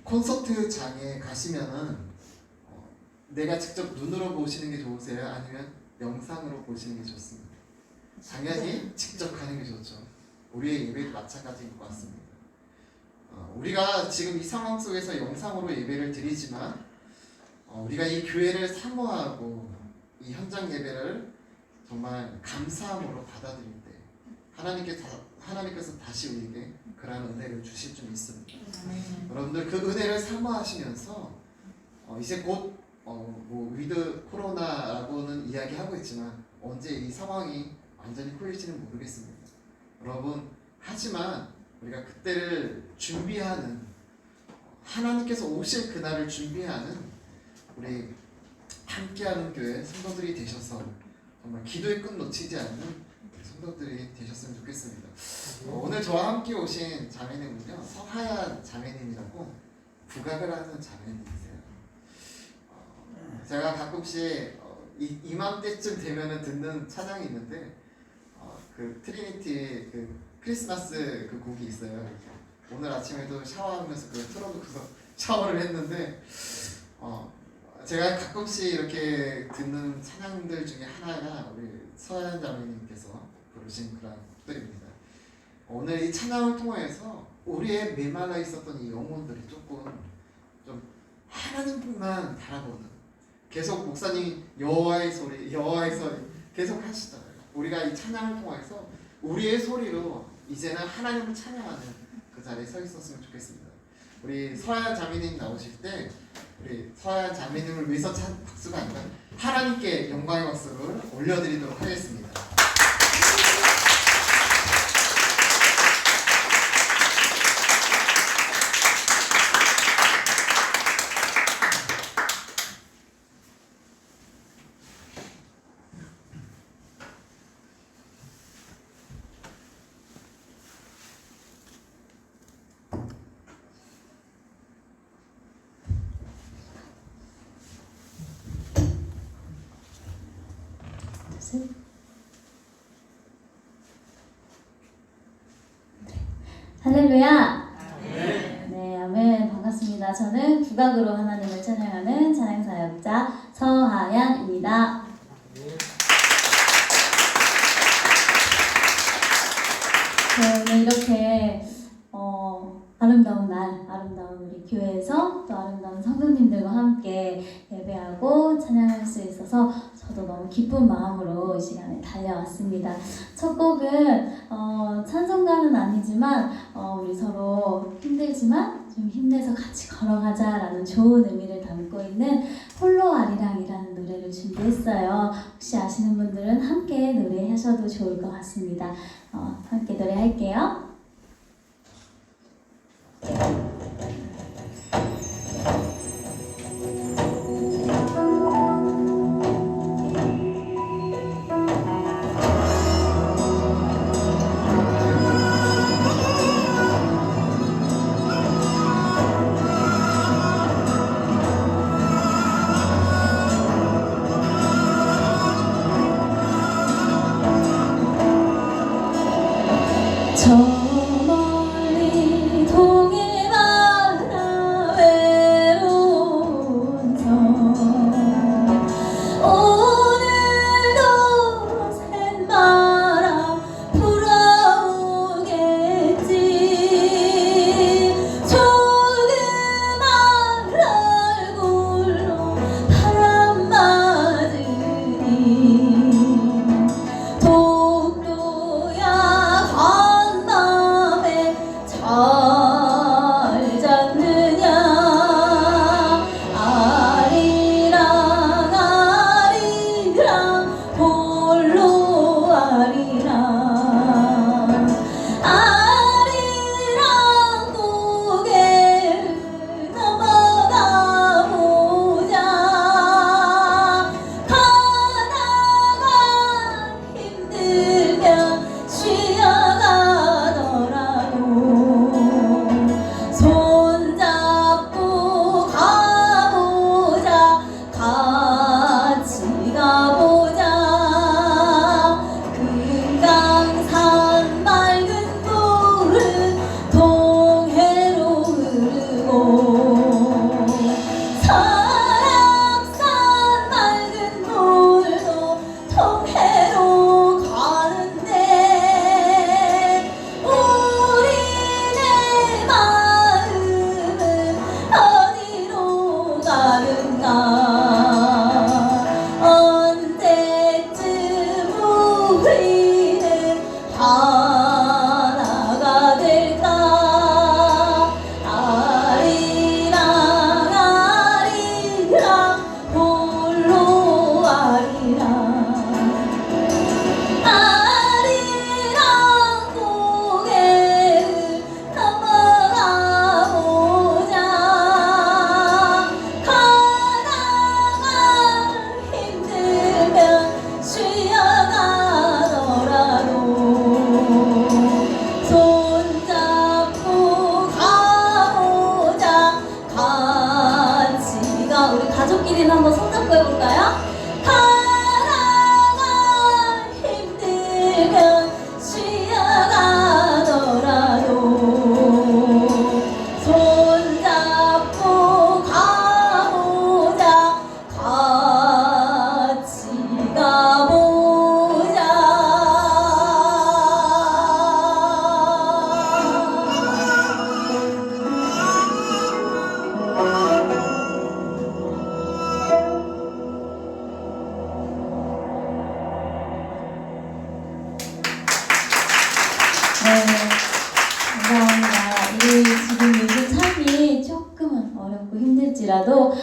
콘서트장에 가시면은 내가 직접 눈으로 보시는 게 좋으세요? 아니면 영상으로 보시는 게 좋습니다? 당연히 직접 가는 게 좋죠. 우리의 예배도 마찬가지인 것 같습니다. 우리가 지금 이 상황 속에서 영상으로 예배를 드리지만 우리가 이 교회를 사모하고 이 현장 예배를 정말 감사함으로 받아들일 때 하나님께서 다시 우리에게 그러한 은혜를 주실 줄 믿습니다. 여러분들 그 은혜를 사모하시면서 이제 곧 위드 코로나라고는 이야기하고 있지만 언제 이 상황이 완전히 풀릴지는 모르겠습니다. 여러분, 하지만 우리가 그때를 준비하는 하나님께서 오실 그날을 준비하는 우리 함께하는 교회 성도들이 되셔서 정말 기도의 끈 놓치지 않는 성도들이 되셨으면 좋겠습니다. 오늘 저와 함께 오신 자매님은요, 서하얀 자매님이라고 부각을 하는 자매님이세요. 제가 가끔씩 이맘때쯤 되면은 듣는 찬양이 있는데 그 트리니티 그 크리스마스 그 곡이 있어요. 오늘 아침에도 샤워하면서 그걸 틀어놓고서 샤워를 했는데 제가 가끔씩 이렇게 듣는 찬양들 중에 하나가 우리 서하얀 자매님께서 부르신 그런 곡들입니다. 오늘 이 찬양을 통해서 우리의 메말라 있었던 이 영혼들이 조금 좀 하나님뿐만 바라보는, 계속 목사님 여호와의 소리 계속 하시잖아요. 우리가 이 찬양을 통해서 우리의 소리로 이제는 하나님을 찬양하는 그 자리에 서 있었으면 좋겠습니다. 우리 서하얀 자매님 나오실 때 우리 서하얀 자매님을 위해서 박수가 아니라 하나님께 영광의 박수를 올려드리도록 하겠습니다. 할렐루야. 네, 아멘. 반갑습니다. 저는 국악으로 하나님을 찬양하는 찬양사역자 서하얀입니다. 네, 오늘 이렇게 아름다운 날, 아름다운 우리 교회에서 또 아름다운 성도님들과 함께 예배하고 찬양할 수 있어서 저도 너무 기쁜 마음으로 이 시간에 달려왔습니다. 첫 곡은 찬송가는 아니지만 우리 서로 힘들지만 좀 힘내서 같이 걸어가자라는 좋은 의미를 담고 있는 홀로 아리랑이라는 노래를 준비했어요. 혹시 아시는 분들은 함께 노래하셔도 좋을 것 같습니다. 함께 노래할게요. 저 멀리 동해 바다 외로운 섬 오늘도 샌바람 불어오겠지 조그만 얼굴로 바람 맞으니 독도야 한밤에 잘 잤느냐 아리랑 아리랑 홀로 아리랑 아리랑 고개를 넘어가 보자 가다가 힘들면 쉬어가더라도 손잡고 가보자 같이 가보자 금강산 맑은 물은 동해로 흐르고 설악산 맑은 물도 동해로 가는데 우리네 마음은 어디로 가는가 언제쯤 우리는 하나가 될까 아리랑 아리랑 홀로 아리랑 아리랑 고개를 넘어가 보자 가다가 힘들면 쉬어가더라도 손잡고 가보자 같이 우리 가족끼리는 한번 손잡고 해볼까요? 가다가 힘들면 쉬어가더라도 손잡고 가보자 같이 가보자 네, 감사합니다. 지금 요즘 삶이 조금은 어렵고 힘들지라도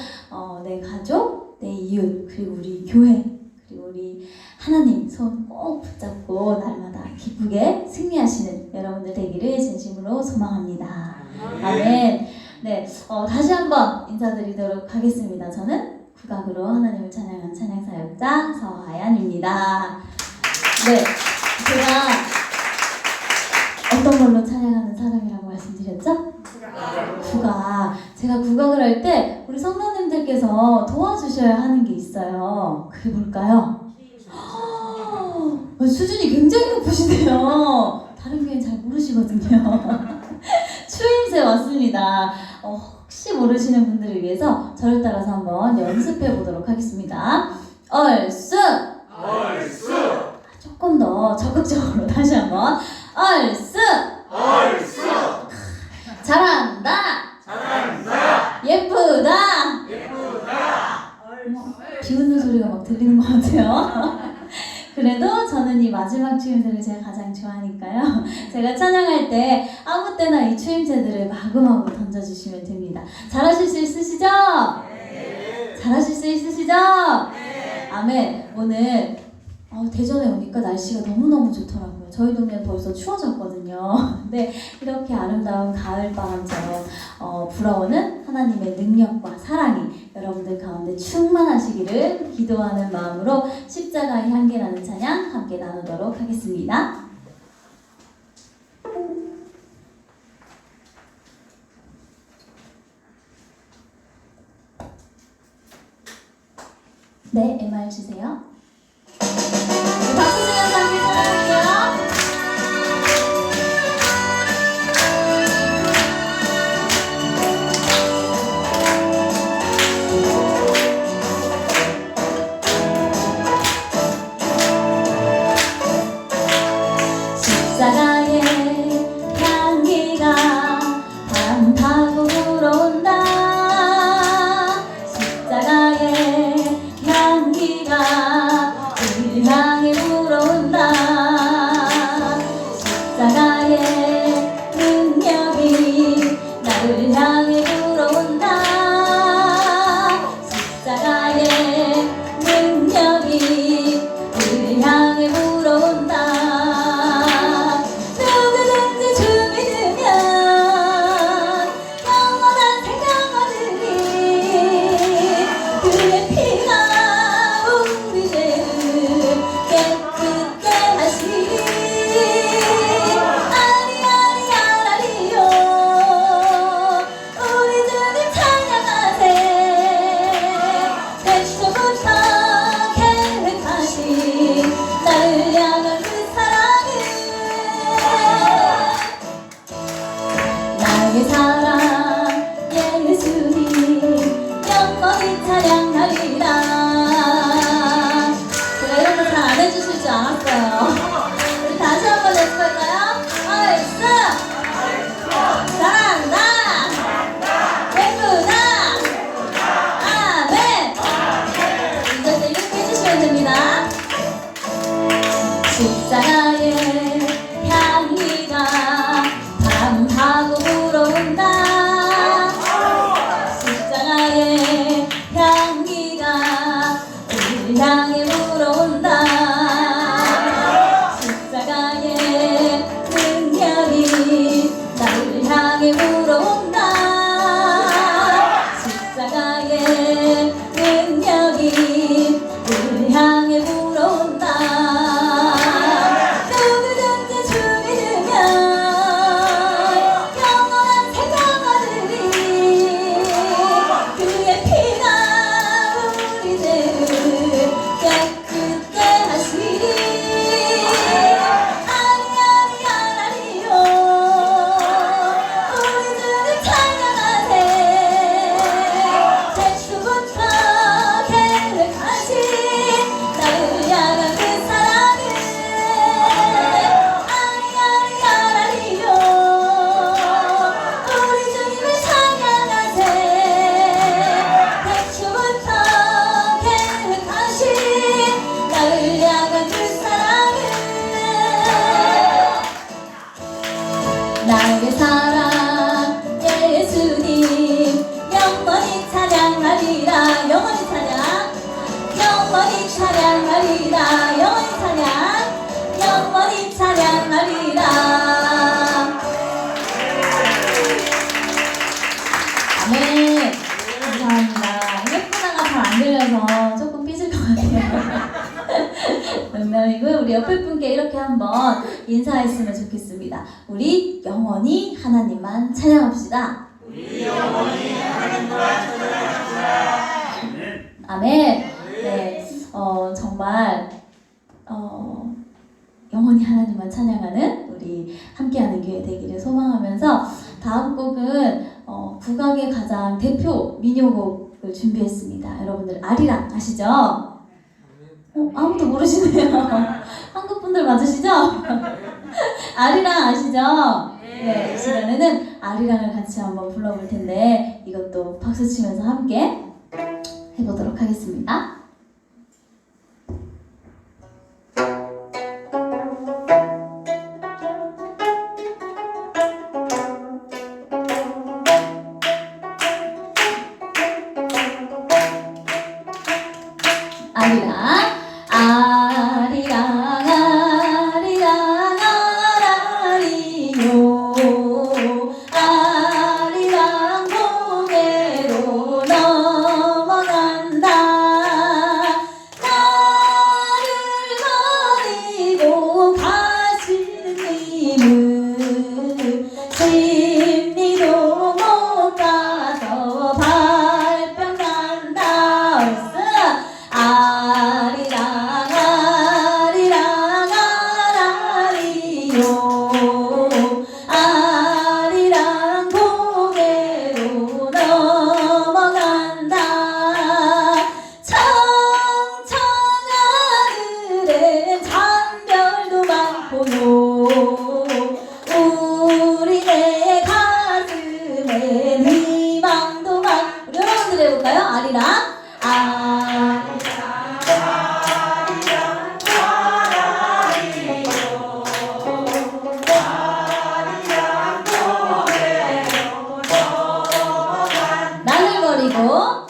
내 가족, 내 이웃, 그리고 우리 교회, 그리고 우리 하나님 손 꼭 붙잡고 날마다 기쁘게 승리하시는 여러분들 되기를 진심으로 소망합니다. 아멘. 네, 다시 한번 인사드리도록 하겠습니다. 저는 국악으로 하나님을 찬양한 찬양사역자 서하얀입니다. 네, 제가 어떤 걸로 찬양하는 사람이라고 말씀드렸죠? 국악. 제가 국악을 할 때 우리 성도님들께서 도와주셔야 하는 게 있어요. 그게 뭘까요? 수준이 굉장히 높으시네요. 다른 교회는 잘 모르시거든요. 추임새 왔습니다. 혹시 모르시는 분들을 위해서 저를 따라서 한번 연습해 보도록 하겠습니다. 얼쑤! 얼쑤! 조금 더 적극적으로 다시 한번 얼쑤! 얼쑤! 잘한다! 잘한다! 예쁘다! 예쁘다! 비웃는 소리가 막 들리는 것 같아요. 그래도 저는 이 마지막 추임새를 제가 가장 좋아하니까요. 제가 찬양할 때 아무 때나 이 추임새들을 마구마구 던져주시면 됩니다. 잘하실 수 있으시죠? 네. 잘하실 수 있으시죠? 네. 아멘. 오늘 대전에 오니까 날씨가 너무너무 좋더라고요. 저희 동네는 벌써 추워졌거든요. 근데 이렇게 아름다운 가을바람처럼 불어오는 하나님의 능력과 사랑이 여러분들 가운데 충만하시기를 기도하는 마음으로 십자가의 향기라는 찬양 함께 나누도록 하겠습니다. 네, MR 주세요. 박수 주면서 함께 찬양할게요. 사랑 예수님 영원히 찬양하리라. 제가 이런 거 잘 안 해주실 줄 알았어요. 우리 다시 한번 해볼까요? 얼쑤 잘한다 예쁘다 아멘. 이제 이렇게 해주시면 됩니다. 십자가의 향기가 밤하고 불어온다. 십자가의 향기가 우리를 향해 불어온다. 십자가의 능력이 나를 향해 불어온다. 십자가의 능력이 우리를 향해 불어온다. 누구든지 주를 믿으면 영원한 생명 얻으리. 그의 피가 우리 죄를 깨끗게 하시리. 아리아리아라리요 우리 주를 찬양하세. 태초부터 계획하신 나를 향한 그 사랑을 아리아리아라리요 우리 주님을 찬양하세. 태초부터 계획하신 나를 향한 그 사랑을 나의 사랑 예수님 영원히 찬양하리라. 영원히 찬양 영원히 찬양하리라. 영원히 찬양 영원히 찬양하리라. 아멘. 감사합니다. 예쁘다가 잘 안 들려서 조금 삐질 것 같아요. 농담이고 우리 옆에 분께 이렇게 한번 인사했으면 좋겠습니다. 우리 영원히 하나님만 찬양합시다. 아멘. 네, 정말 영원히 하나님만 찬양하는 우리 함께하는 교회 되기를 소망하면서 다음 곡은 국악의 가장 대표 민요곡을 준비했습니다. 여러분들 아리랑 아시죠? 아무도 모르시네요. 한국 분들 맞으시죠? 아리랑 아시죠? 네, 이 시간에는 아리랑을 같이 한번 불러볼 텐데 이것도 박수 치면서 함께 해보도록 하겠습니다. 아리랑 아리랑 아리랑 아라리요 아리랑 고개로 넘어간다. 나를 버리고 가시는 님은 심리도 못 가서 발병 난다. 얼쑤 아리랑 아리랑 아라리요 아리랑 고개로 넘어간다. 청천하늘엔 잔별도 많고요 우리네 가슴엔 희망도 많고. 우리 여러분들 해볼까요? 아리랑 나를 버리고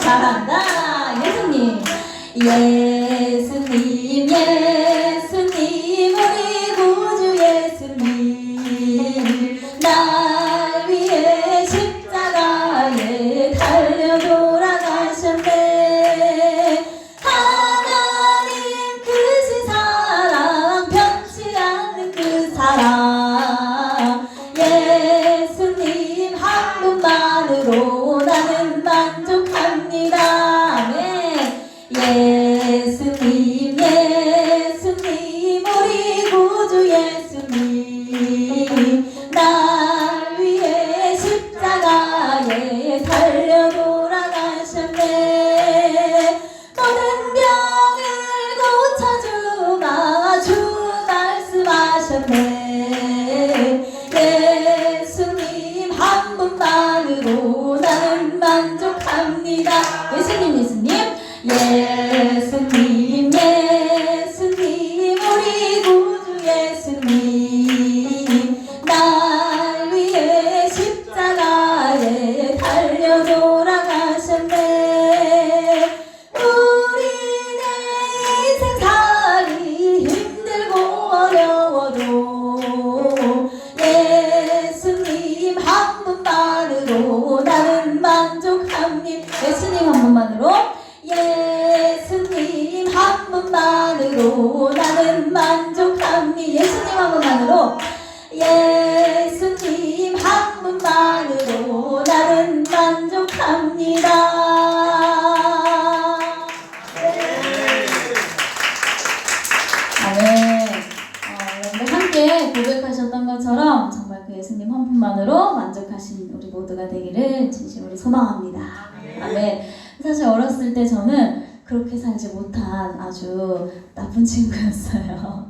잘한다. 예수님 예수님 예수님 우리 구주 예수님 날 위해 십자가에 달려 돌아가셨네. 하나님 크신 사랑 변치 않는 그 사랑 예수님 한 분만으로 나는 말 모두가 되기를 진심으로 소망합니다. 아멘. 사실 어렸을 때 저는 그렇게 살지 못한 아주 나쁜 친구였어요.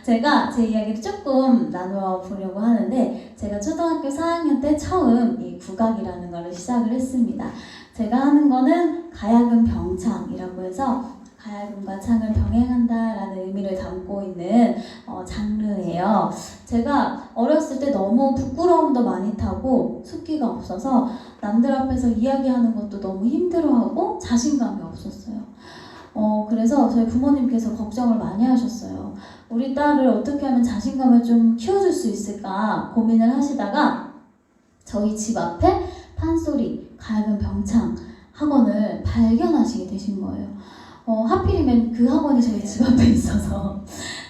제가 제 이야기를 조금 나누어 보려고 하는데, 제가 초등학교 4학년 때 처음 이 국악이라는 걸 시작을 했습니다. 제가 하는 거는 가야금 병창이라고 해서 가야금과 창을 병행한다라는 의미를 담고 있는 장르예요. 제가 어렸을 때 너무 부끄러움도 많이 타고 숫기가 없어서 남들 앞에서 이야기하는 것도 너무 힘들어하고 자신감이 없었어요. 그래서 저희 부모님께서 걱정을 많이 하셨어요. 우리 딸을 어떻게 하면 자신감을 좀 키워줄 수 있을까 고민을 하시다가 저희 집 앞에 판소리, 가야금 병창 학원을 발견하시게 되신 거예요. 하필이면 그 학원이 저희 집 앞에 있어서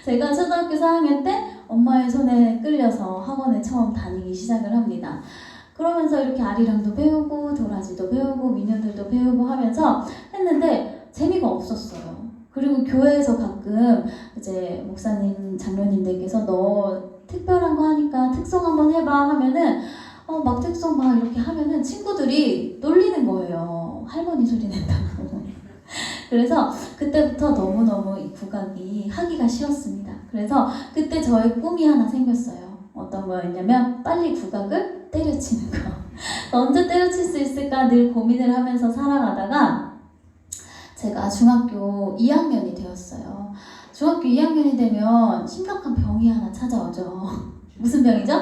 제가 초등학교 4학년 때 엄마의 손에 끌려서 학원에 처음 다니기 시작을 합니다. 그러면서 이렇게 아리랑도 배우고 도라지도 배우고 민요들도 배우고 하면서 했는데 재미가 없었어요. 그리고 교회에서 가끔 이제 목사님, 장로님들께서 너 특별한 거 하니까 특송 한번 해봐 하면은 막 특송 막 이렇게 하면은 친구들이 놀리는 거예요. 할머니 소리 낸다고. 그래서 그때부터 너무너무 이 국악이 하기가 싫었습니다. 그래서 그때 저의 꿈이 하나 생겼어요. 어떤 거였냐면 빨리 국악을 때려치는 거. 언제 때려칠 수 있을까 늘 고민을 하면서 살아가다가 제가 중학교 2학년이 되었어요. 중학교 2학년이 되면 심각한 병이 하나 찾아오죠. 무슨 병이죠?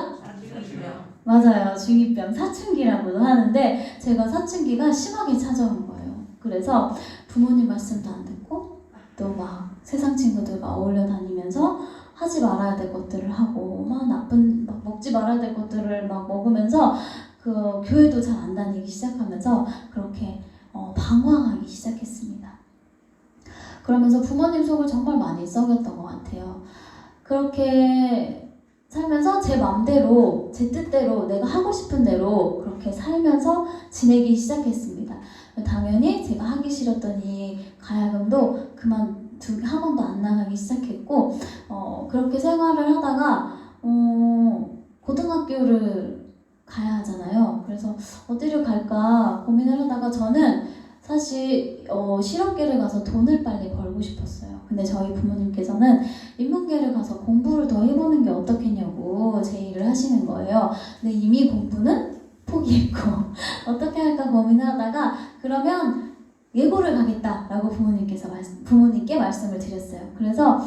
맞아요. 중2병, 사춘기라고도 하는데 제가 사춘기가 심하게 찾아온 거예요. 그래서 부모님 말씀도 안 듣고 또 막 세상 친구들과 어울려 다니면서 하지 말아야 될 것들을 하고 막 먹지 말아야 될 것들을 막 먹으면서 그 교회도 잘 안 다니기 시작하면서 그렇게 방황하기 시작했습니다. 그러면서 부모님 속을 정말 많이 썩였던 것 같아요. 그렇게 살면서 제 맘대로, 제 뜻대로, 내가 하고 싶은 대로 그렇게 살면서 지내기 시작했습니다. 당연히 제가 하기 싫었던 이 가야금도 학원도 안 나가기 시작했고, 그렇게 생활을 하다가, 고등학교를 가야 하잖아요. 그래서 어디를 갈까 고민을 하다가 저는 사실 실업계를 가서 돈을 빨리 벌고 싶었어요. 근데 저희 부모님께서는 인문계를 가서 공부를 더 해보는 게 어떻겠냐고 제의를 하시는 거예요. 근데 이미 공부는 포기했고 어떻게 할까 고민을 하다가 그러면 예고를 가겠다라고 부모님께 말씀을 드렸어요. 그래서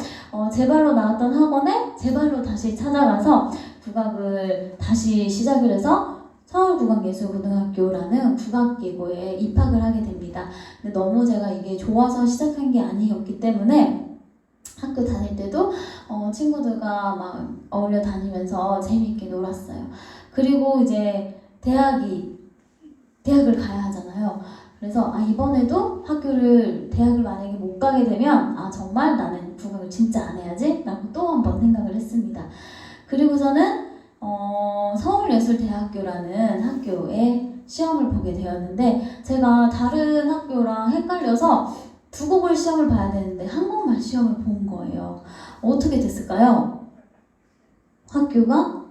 제 발로 나왔던 학원에 제 발로 다시 찾아가서 국악을 다시 시작을 해서 서울국악예술고등학교라는 국악예고에 입학을 하게 됩니다. 근데 너무 제가 이게 좋아서 시작한 게 아니었기 때문에 학교 다닐 때도 친구들과 막 어울려 다니면서 재미있게 놀았어요. 그리고 이제 대학을 가야 하잖아요. 그래서 이번에도 대학을 만약에 못 가게 되면 정말 나는 국악을 진짜 안 해야지 라고 또 한 번 생각을 했습니다. 그리고서는 서울예술대학교라는 학교에 시험을 보게 되었는데 제가 다른 학교랑 헷갈려서 두 곡을 시험을 봐야 되는데 한 곡만 시험을 본 거예요. 어떻게 됐을까요? 학교가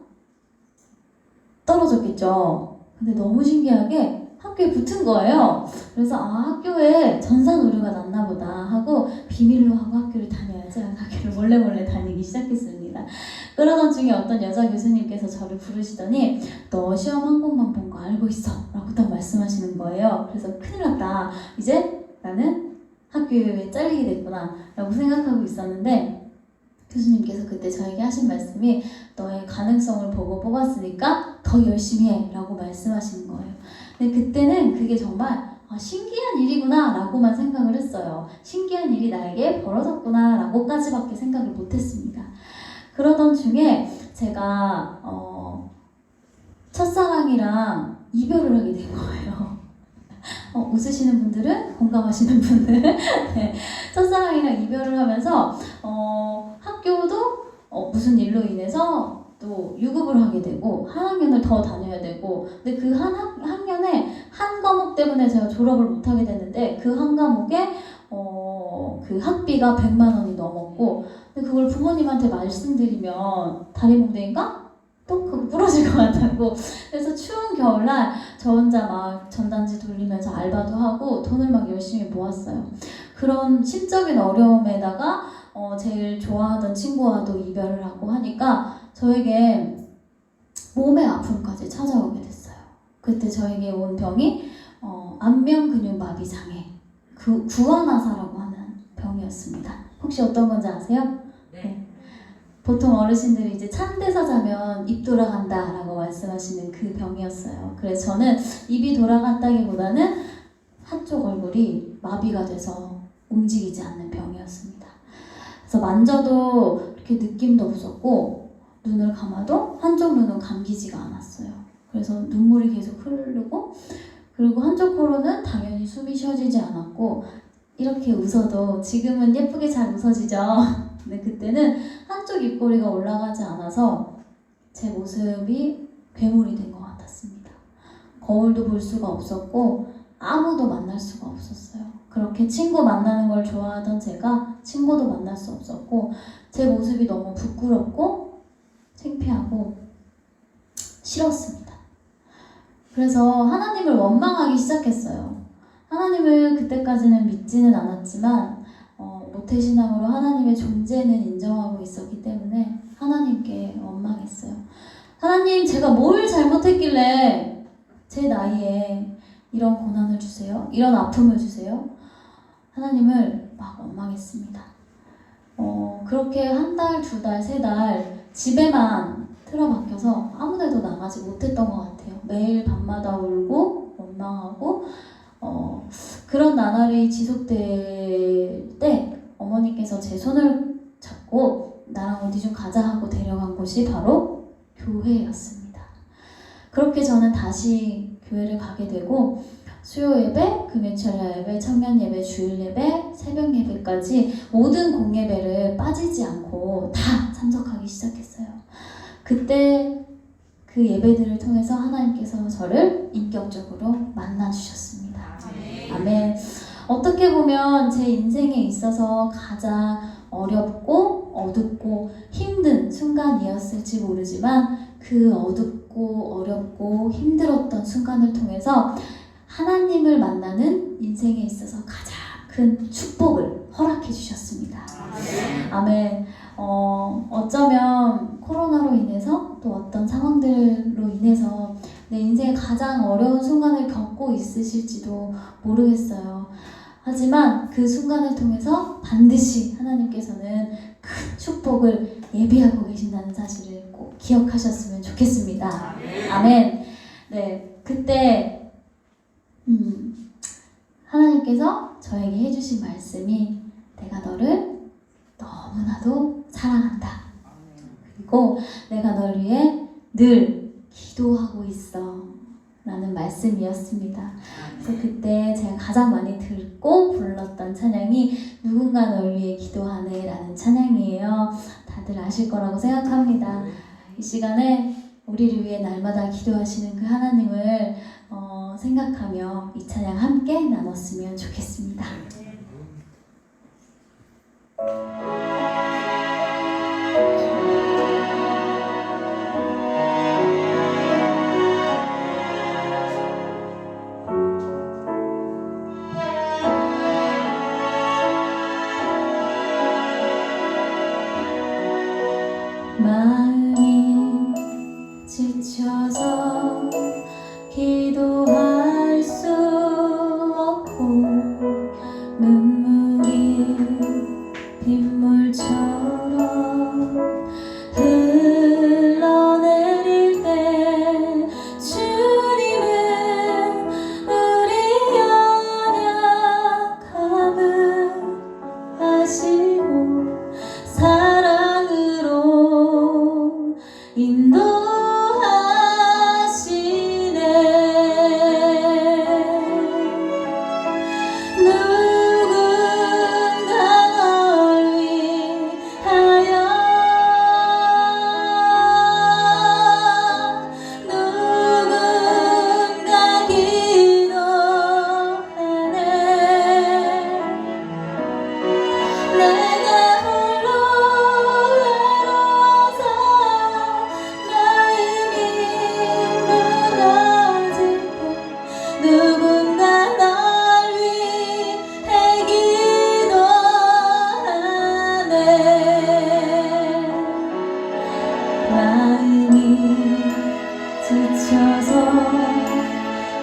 떨어졌겠죠. 근데 너무 신기하게 학교에 붙은 거예요. 그래서 학교에 전산 오류가 났나 보다 하고 비밀로 하고 학교를 다녀야지 하고 학교를 몰래 다니기 시작했습니다. 그러던 중에 어떤 여자 교수님께서 저를 부르시더니 너 시험 한 곡만 본 거 알고 있어 라고 딱 말씀하시는 거예요. 그래서 큰일 났다. 이제 나는 학교에 잘리게 됐구나 라고 생각하고 있었는데 교수님께서 그때 저에게 하신 말씀이 너의 가능성을 보고 뽑았으니까 더 열심히 해 라고 말씀하시는 거예요. 근데 그때는 그게 정말 신기한 일이구나 라고만 생각을 했어요. 신기한 일이 나에게 벌어졌구나 라고까지밖에 생각을 못했습니다. 그러던 중에 제가 첫사랑이랑 이별을 하게 된 거예요. 웃으시는 분들은 공감하시는 분들 네. 첫사랑이랑 이별을 하면서 학교도 무슨 일로 인해서 또 유급을 하게 되고 한 학년을 더 다녀야 되고 근데 그 한 학년에 한 과목 때문에 제가 졸업을 못하게 됐는데 그 한 과목에 그 학비가 100만 원이 넘었고 근데 그걸 부모님한테 말씀드리면 다리 몽둥이가 또 부러질 것 같다고 그래서 추운 겨울날 저 혼자 막 전단지 돌리면서 알바도 하고 돈을 막 열심히 모았어요. 그런 심적인 어려움에다가 제일 좋아하던 친구와도 이별을 하고 하니까 저에게 몸의 아픔까지 찾아오게 됐어요. 그때 저에게 온 병이 안면근육마비 장애, 구안화사라고 하는 병이었습니다. 혹시 어떤 건지 아세요? 네. 보통 어르신들이 이제 찬데서 자면 입 돌아간다라고 말씀하시는 그 병이었어요. 그래서 저는 입이 돌아갔다기보다는 한쪽 얼굴이 마비가 돼서 움직이지 않는 병이었습니다. 그래서 만져도 이렇게 느낌도 없었고 눈을 감아도 한쪽 눈은 감기지가 않았어요. 그래서 눈물이 계속 흐르고 그리고 한쪽 코로는 당연히 숨이 쉬어지지 않았고 이렇게 웃어도 지금은 예쁘게 잘 웃어지죠. 근데 그때는 한쪽 입꼬리가 올라가지 않아서 제 모습이 괴물이 된 것 같았습니다. 거울도 볼 수가 없었고 아무도 만날 수가 없었어요. 그렇게 친구 만나는 걸 좋아하던 제가 친구도 만날 수 없었고 제 모습이 너무 부끄럽고 창피하고 싫었습니다. 그래서 하나님을 원망하기 시작했어요. 하나님을 그때까지는 믿지는 않았지만 모태신앙으로 하나님의 존재는 인정하고 있었기 때문에 하나님께 원망했어요. 하나님, 제가 뭘 잘못했길래 제 나이에 이런 고난을 주세요? 이런 아픔을 주세요? 하나님을 막 원망했습니다. 그렇게 한 달, 두 달, 세 달 집에만 틀어박혀서 아무 데도 나가지 못했던 것 같아요. 매일 밤마다 울고 원망하고 그런 나날이 지속될 때 어머니께서 제 손을 잡고 나랑 어디 좀 가자 하고 데려간 곳이 바로 교회였습니다. 그렇게 저는 다시 교회를 가게 되고 수요 예배, 금요철야 예배, 청년 예배, 주일 예배, 새벽 예배까지 모든 공예배를 빠지지 않고 다 참석하기 시작했어요. 그때 그 예배들을 통해서 하나님께서 저를 인격적으로 만나주셨습니다. 아멘. 어떻게 보면 제 인생에 있어서 가장 어렵고 어둡고 힘든 순간이었을지 모르지만 그 어둡고 어렵고 힘들었던 순간을 통해서 하나님을 만나는 인생에 있어서 가장 큰 축복을 허락해 주셨습니다. 아멘. 어쩌면 코로나로 인해서 또 어떤 상황들로 인해서 내 인생의 가장 어려운 순간을 겪고 있으실지도 모르겠어요. 하지만 그 순간을 통해서 반드시 하나님께서는 큰 축복을 예비하고 계신다는 사실을 꼭 기억하셨으면 좋겠습니다. 아멘. 네, 그때 하나님께서 저에게 해주신 말씀이 내가 너를 너무나도 사랑한다. 그리고 내가 널 위해 늘 기도하고 있어. 라는 말씀이었습니다. 그래서 그때 제가 가장 많이 듣고 불렀던 찬양이 누군가 널 위해 기도하네 라는 찬양이에요. 다들 아실 거라고 생각합니다. 이 시간에 우리를 위해 날마다 기도하시는 그 하나님을 생각하며 이 찬양 함께 나눴으면 좋겠습니다. 마음이 지쳐서 기도할 수 없고 지쳐서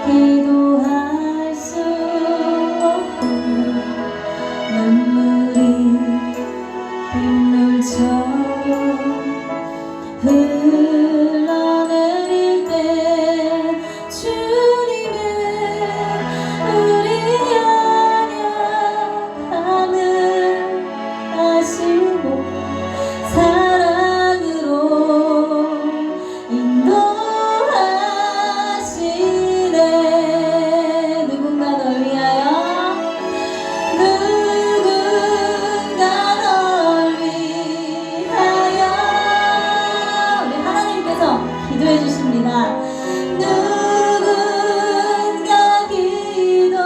기도할 수 없고 눈물이 빗물처럼 흘러내릴 때 주님은 우리 안약함을 아시고 사랑으로 인도하시네. 누군가 널 위하여 누군가 널 위하여 우리 하나님께서 기도해 주십니다. 누군가 기도하네.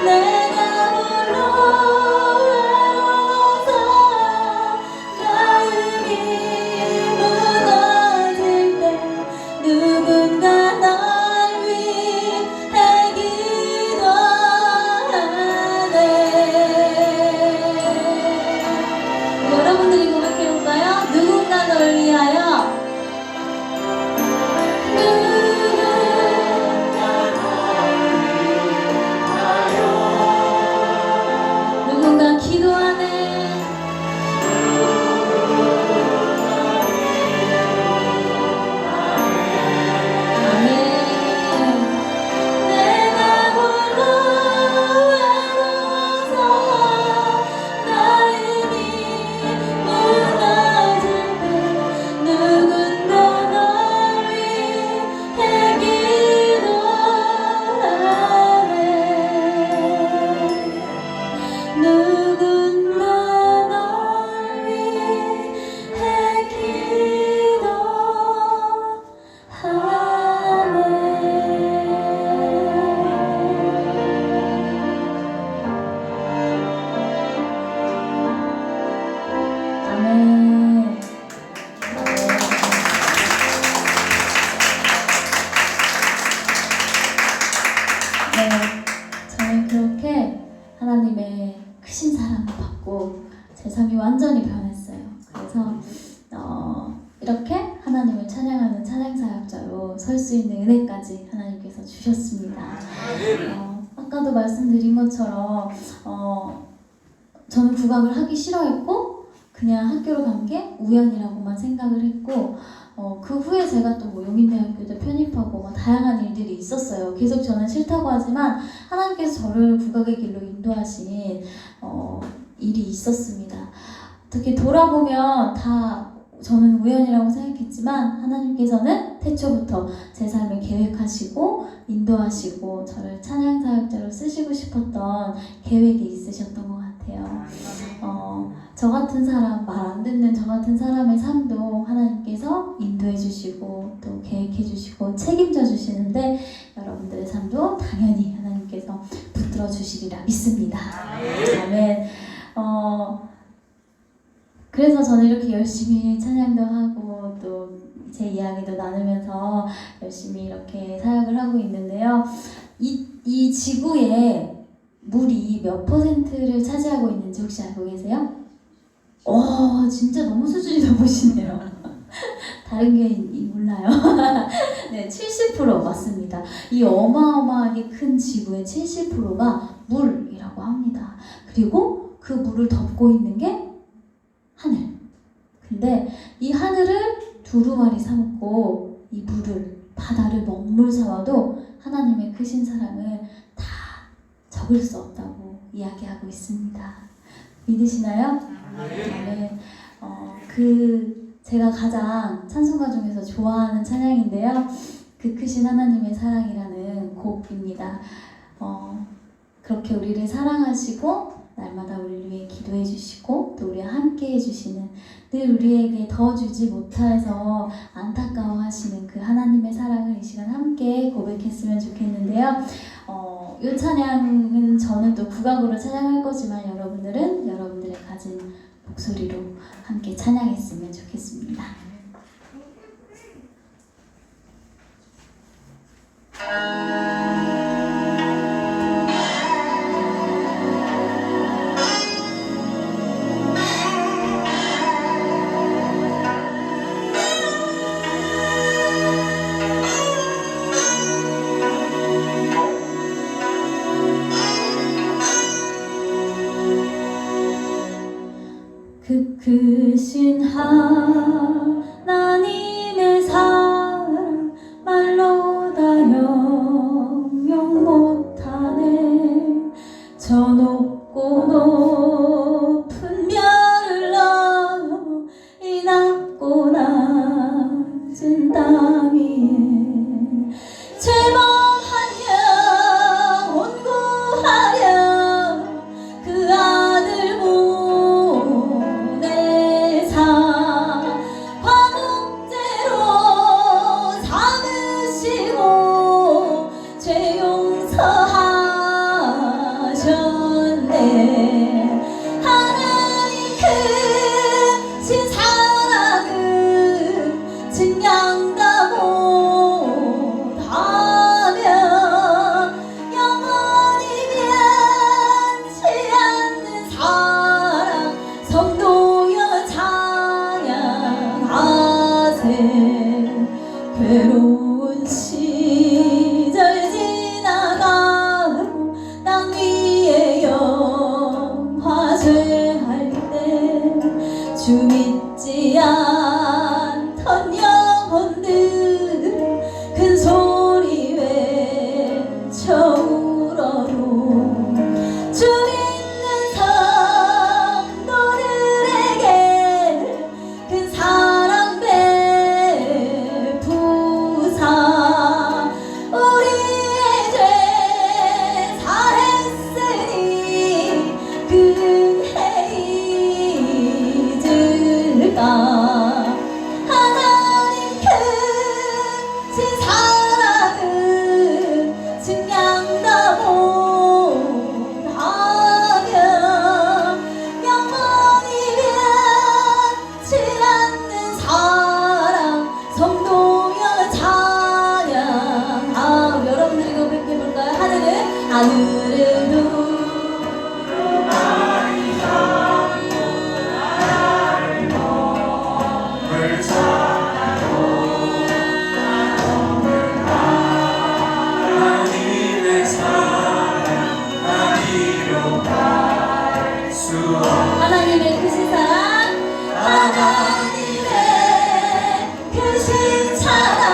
내가 홀로 외로워서 마음이 무너질 때 누군가 널 위해 기도하네. 여러분들이 고백해볼까요? 누군가 널 위하여 누군가 기도하네. 아멘. 내가 홀로 외로워서 마음이 무너질 때 누군가 널 위해 기도하네. 누군가 널 위해 기도하네. 아멘. 네, 저는 그렇게 하나님의 크신 사랑을 받고 제 삶이 완전히 변했어요. 그래서 이렇게 하나님을 찬양하는 찬양사역자로 설 수 있는 은혜까지 하나님께서 주셨습니다. 아까도 말씀드린 것처럼 저는 국악을 하기 싫어했고 그냥 학교를 간 게 우연이라고만 생각을 했고 그 후에 제가 또 뭐 용인대학교도 편입하고 뭐 다양한 일들이 있었어요. 계속 저는 싫다고 하지만 하나님께서 저를 국악의 길로 인도하신 일이 있었습니다. 어떻게 돌아보면 다 저는 우연이라고 생각했지만 하나님께서는 태초부터 제 삶을 계획하시고 인도하시고 저를 찬양사역자로 쓰시고 싶었던 계획이 있으셨던 것 같아요. 저 같은 사람, 말 안 듣는 저 같은 사람의 삶도 하나님께서 인도해 주시고 또 계획해 주시고 책임져 주시는데 여러분들의 삶도 당연히 하나님께서 붙들어 주시리라 믿습니다. 아멘. 그래서 저는 이렇게 열심히 찬양도 하고 또 제 이야기도 나누면서 열심히 이렇게 사역을 하고 있는데요. 이 지구에 물이 몇 %를 차지하고 있는지 혹시 알고 계세요? 진짜 너무 수준이 높으시네요. 다른 게 몰라요. 네, 70% 맞습니다. 이 어마어마하게 큰 지구의 70%가 물이라고 합니다. 그리고 그 물을 덮고 있는 게 하늘. 근데 이 하늘을 두루마리 삼고 이 물을 바다를 먹물 삼아도 하나님의 크신 사랑을 다 적을 수 없다고 이야기하고 있습니다. 믿으시나요? 네. 제가 가장 찬송가 중에서 좋아하는 찬양인데요. 그 크신 하나님의 사랑이라는 곡입니다. 그렇게 우리를 사랑하시고 날마다 우리를 위해 기도해 주시고 또 우리와 함께 해주시는 늘 우리에게 더 주지 못해서 안타까워하시는 그 하나님의 사랑을 이 시간 함께 고백했으면 좋겠는데요. 이 찬양은 저는 또 국악으로 찬양할 거지만 여러분들은 여러분들의 가진 목소리로 함께 찬양했으면 좋겠습니다. 하나님의 사랑 말로 다 형용 못하네. 저 높고 높은 별을 넘어 이 낮고 낮은 땅 위에 죄범 한 영혼 구하려 그 아들 보내사 화목제로 삼으시고 죄 용서하셨네. 하나님 크신 사랑을 증량다 못하며 영원히 변치 않는 사랑 성도여 찬양하세. 괴로운 시절 지나가고 땅 위에 영화제할 때 주 믿지 않던 영혼들 큰 소리 외쳐 울어도 주 믿는 성도들에게 큰 사랑 베푸사 우리의 죄 사했으니 그해 잊을까. 하나님 크신 사랑을 증량다 못하며 영원히 변치 않는 사랑 성도여 찬양하. 우리 여러분들이 고백해볼까요? 하늘을 두루 하나님의 사랑 이로 갈수 하나님의 크신 사랑 하나님의 크신 사랑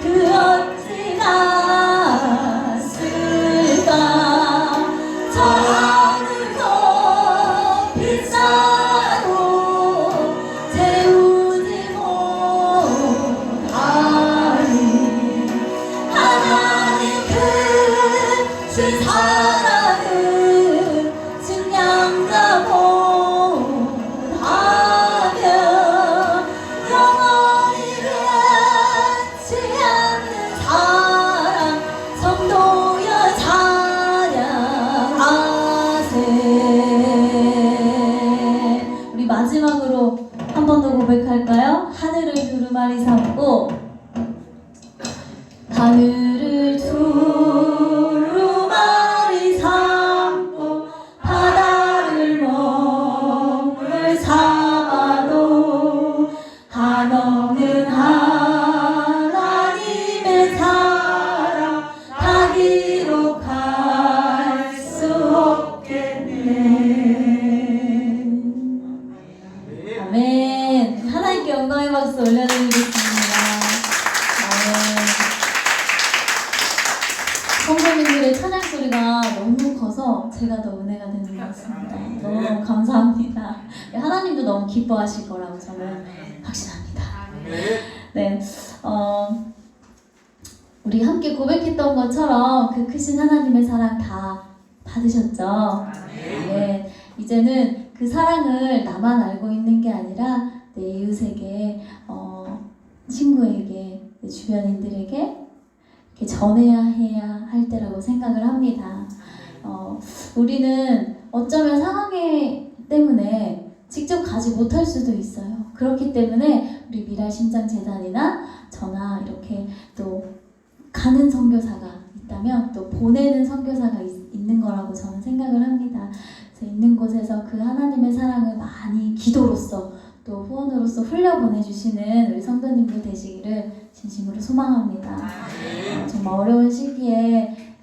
그 어찌 갔을까. 저 하늘 높이 쌓아도 채우지 못하리. 하나님 크신 사랑을 증량다 못하며 영원히 변치 않는 사랑 성도여 찬양하세. 우리 마지막으로 한 번 더 고백할까요? 하늘을 두루마리 삼고 하늘을 두루마리 삼고 바다를 먹물 삼아도 한없는 하나님의 사랑 다 기록할 수 없겠네. 아멘. 하나님께 영광의 박수 올려드리겠습니다. 아멘. 성도님들의 찬양 소리가 너무 커서 제가 더 은혜가 되는 것 같습니다. 너무 감사합니다. 하나님도 너무 기뻐하실 거라고 저는 확신합니다. 네, 우리 함께 고백했던 것처럼 그 크신 하나님의 사랑 다 받으셨죠? 네, 이제는 그 사랑을 나만 알고 있는 게 아니라 내 이웃에게, 친구에게, 내 주변인들에게 이렇게 전해야 해야 할 때라고 생각을 합니다. 우리는 어쩌면 상황 때문에 직접 가지 못할 수도 있어요. 그렇기 때문에 우리 미랄심장재단이나 저나 이렇게 또 가는 선교사가 있다면 또 보내는 선교사가 있는 거라고 저는 생각을 합니다. 그래서 있는 곳에서 그 하나님의 사랑을 많이 기도로서 또 후원으로서 흘려보내주시는 우리 성도님들 되시기를 진심으로 소망합니다. 정말 어려운 시기에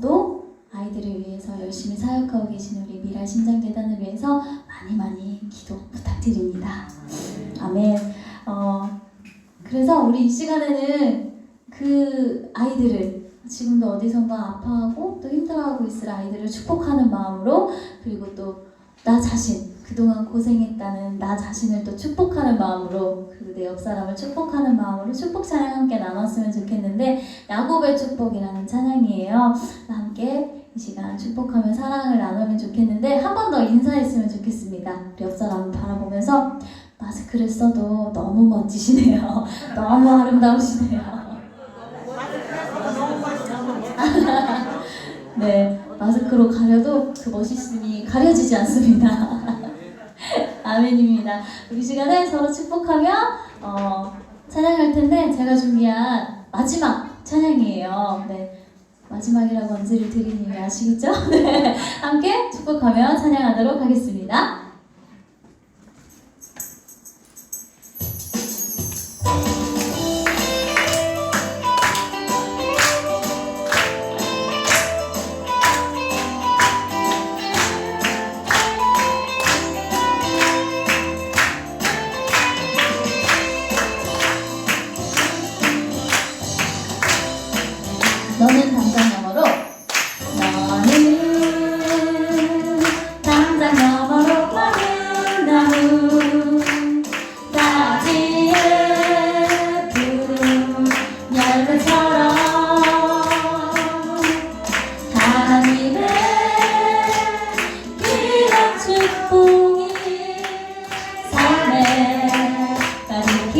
또 아이들을 위해서 열심히 사역하고 계시는 우리 미랄심장재단을 위해서 많이 기도 부탁드립니다. 아멘. 그래서 우리 이 시간에는 그 아이들을 지금도 어디선가 아파하고 또 힘들어하고 있을 아이들을 축복하는 마음으로, 그리고 또 나 자신, 그동안 고생했다는 나 자신을 또 축복하는 마음으로, 그리고 내 옆 사람을 축복하는 마음으로 축복 찬양 함께 나눴으면 좋겠는데, 야곱의 축복이라는 찬양이에요. 함께 이 시간 축복하며 사랑을 나누면 좋겠는데, 한 번 더 인사했으면 좋겠습니다. 우리 옆 사람 바라보면서 마스크를 써도 너무 멋지시네요. 너무 아름다우시네요. 네, 마스크로 가려도 그 멋있음이 가려지지 않습니다. 아멘입니다. 우리 시간에 서로 축복하며 찬양할 텐데, 제가 준비한 마지막 찬양이에요. 네, 마지막이라고 언제를 드리님이 아시겠죠? 네, 함께 축복하며 찬양하도록 하겠습니다. 너는 당장 너머로, 너는 당장 너머로 마른 나무, 가지에 푸른 열매처럼 하나님의 귀한 축복이 삶에 가득히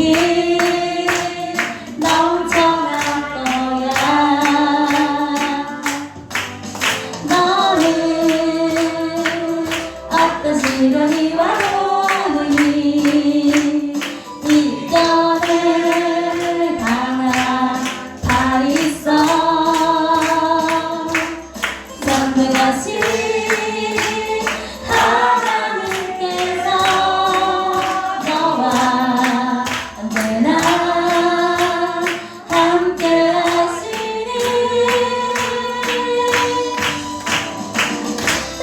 넘쳐날 거야. 너는 어떤 시련이 와도 이겨낼 강한 발이 있어. 전능하신 하나님께서 너와 언제나 함께 하시니,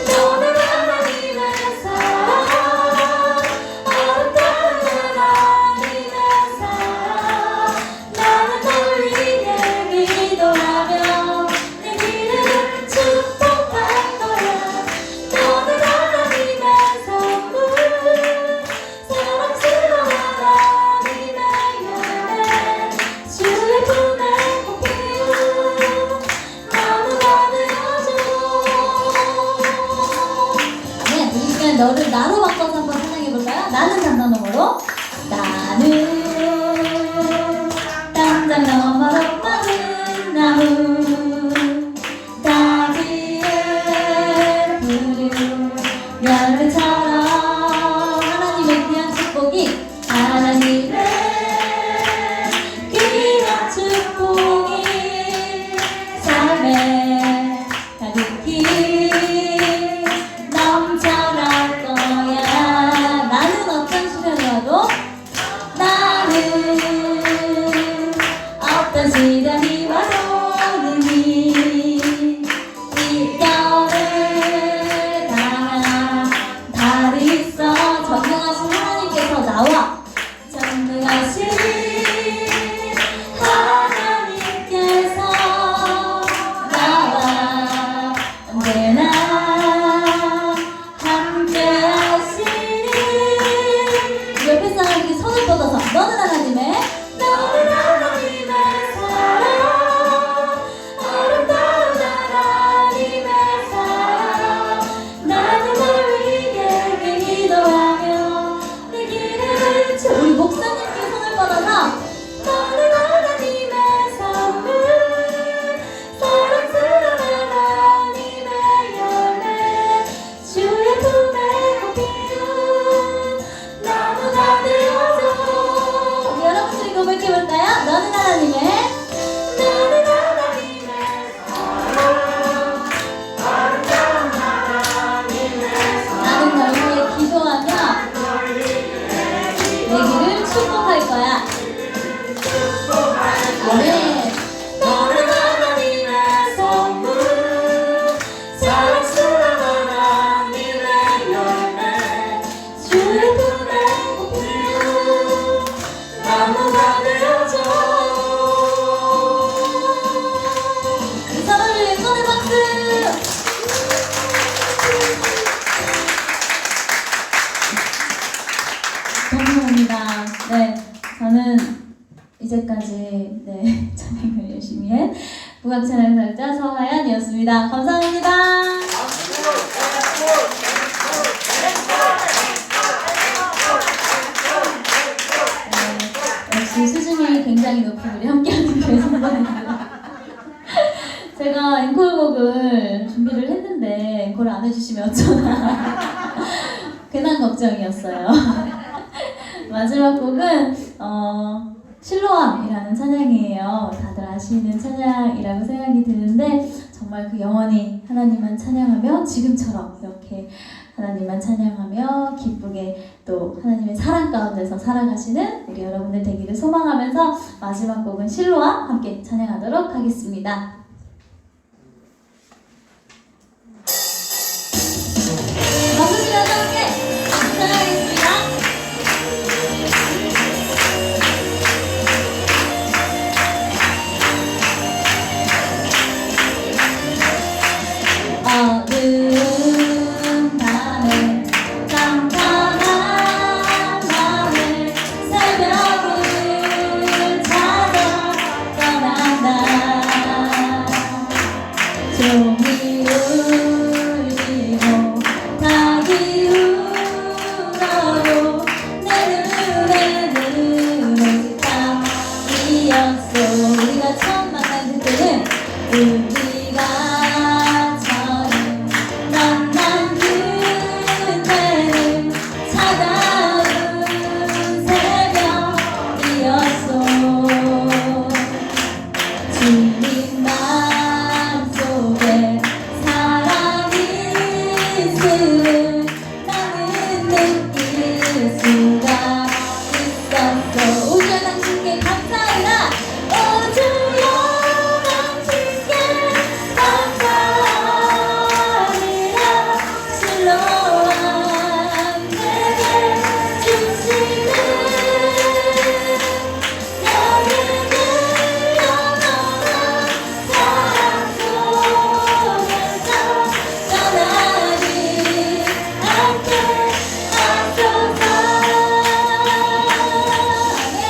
너는 하나님의 사랑, 아름다운 하나님의 사랑. 나는 널 위해 기도하며 내 길을 축복할 거야. 너는 하나님의 선물, 사랑스러운 하나님의 열매, 주의 품에 꼭 피운 나무가 되어줘. 네, 우리 시간 너를 나로 바꿔서 한번 찬양해볼까요? 나는 당장 너머로, 나는 당장 너머로 마른 나무, 가지에 푸른 열매처럼 하나님의 귀한 축복이, 하나님의 귀한 축복이 삶에 가득히 넘쳐날 거야. 나는 어떤 시련이 와도, 나는 어떤 시련이 와도 이겨낼 강한 발이 있어. 전능하신 하나님께서 나와, 전능하신 하나님께서 나와 언제나 함께 하시니. 옆에 사람에게 손을 뻗어서, 너는 하나님의 사랑, 아름다운 하나님의 사랑. 나는 널 위해 기도하며 내 길을 우리 목사님께 손을 뻗어서, 너는 하나님의 선물, 사랑스러운 하나님의 열매, 주의 품에 꼭 피운 나무가 되어줘. 우리 여러분들이 고백해볼까요? 너는 하나님의 나는 널 위해 기도하며 내 길을 축복할 거야. 아멘. 너는 하나님의 선물, 사랑스러운 하나님의 열매, 주의 품에 꼭 피운 이제까지 네, 찬양을 열심히 한 무각찬양살자 서하연이었습니다. 감사합니다. 역시 수준이 굉장히 높은 우리 함께하는 교회 선배님들. 제가 앵콜곡을 준비를 했는데 앵콜을 안 해주시면 어쩌나 괜한 걱정이었어요. 마지막 곡은 실로암이라는 찬양이에요. 다들 아시는 찬양이라고 생각이 드는데 정말 그 영원히 하나님만 찬양하며 지금처럼 이렇게 하나님만 찬양하며 기쁘게 또 하나님의 사랑 가운데서 살아가시는 우리 여러분들 되기를 소망하면서 마지막 곡은 실로암 함께 찬양하도록 하겠습니다. 박수 치면서 함께 찬양하겠습니다. 어두운 밤에 깜깜한 밤에 새벽을 찾아 떠난다. 종이 울리고 닭이 울어도 내 눈에는 오직 밤이었어. 우리가 처음 만난 그때는 우리가 처음 만난 그때는 차가운 새벽이었어. 주님 마음속에 사랑이 있음을 나는 느낄 수가 있었어. 오주여 당신께 감사합니다. 오주여 당신께 감사합니다. 실로암 내게 주시는 너에게 영원한 사랑 속에서 떠나지 않게 하소서. 아멘.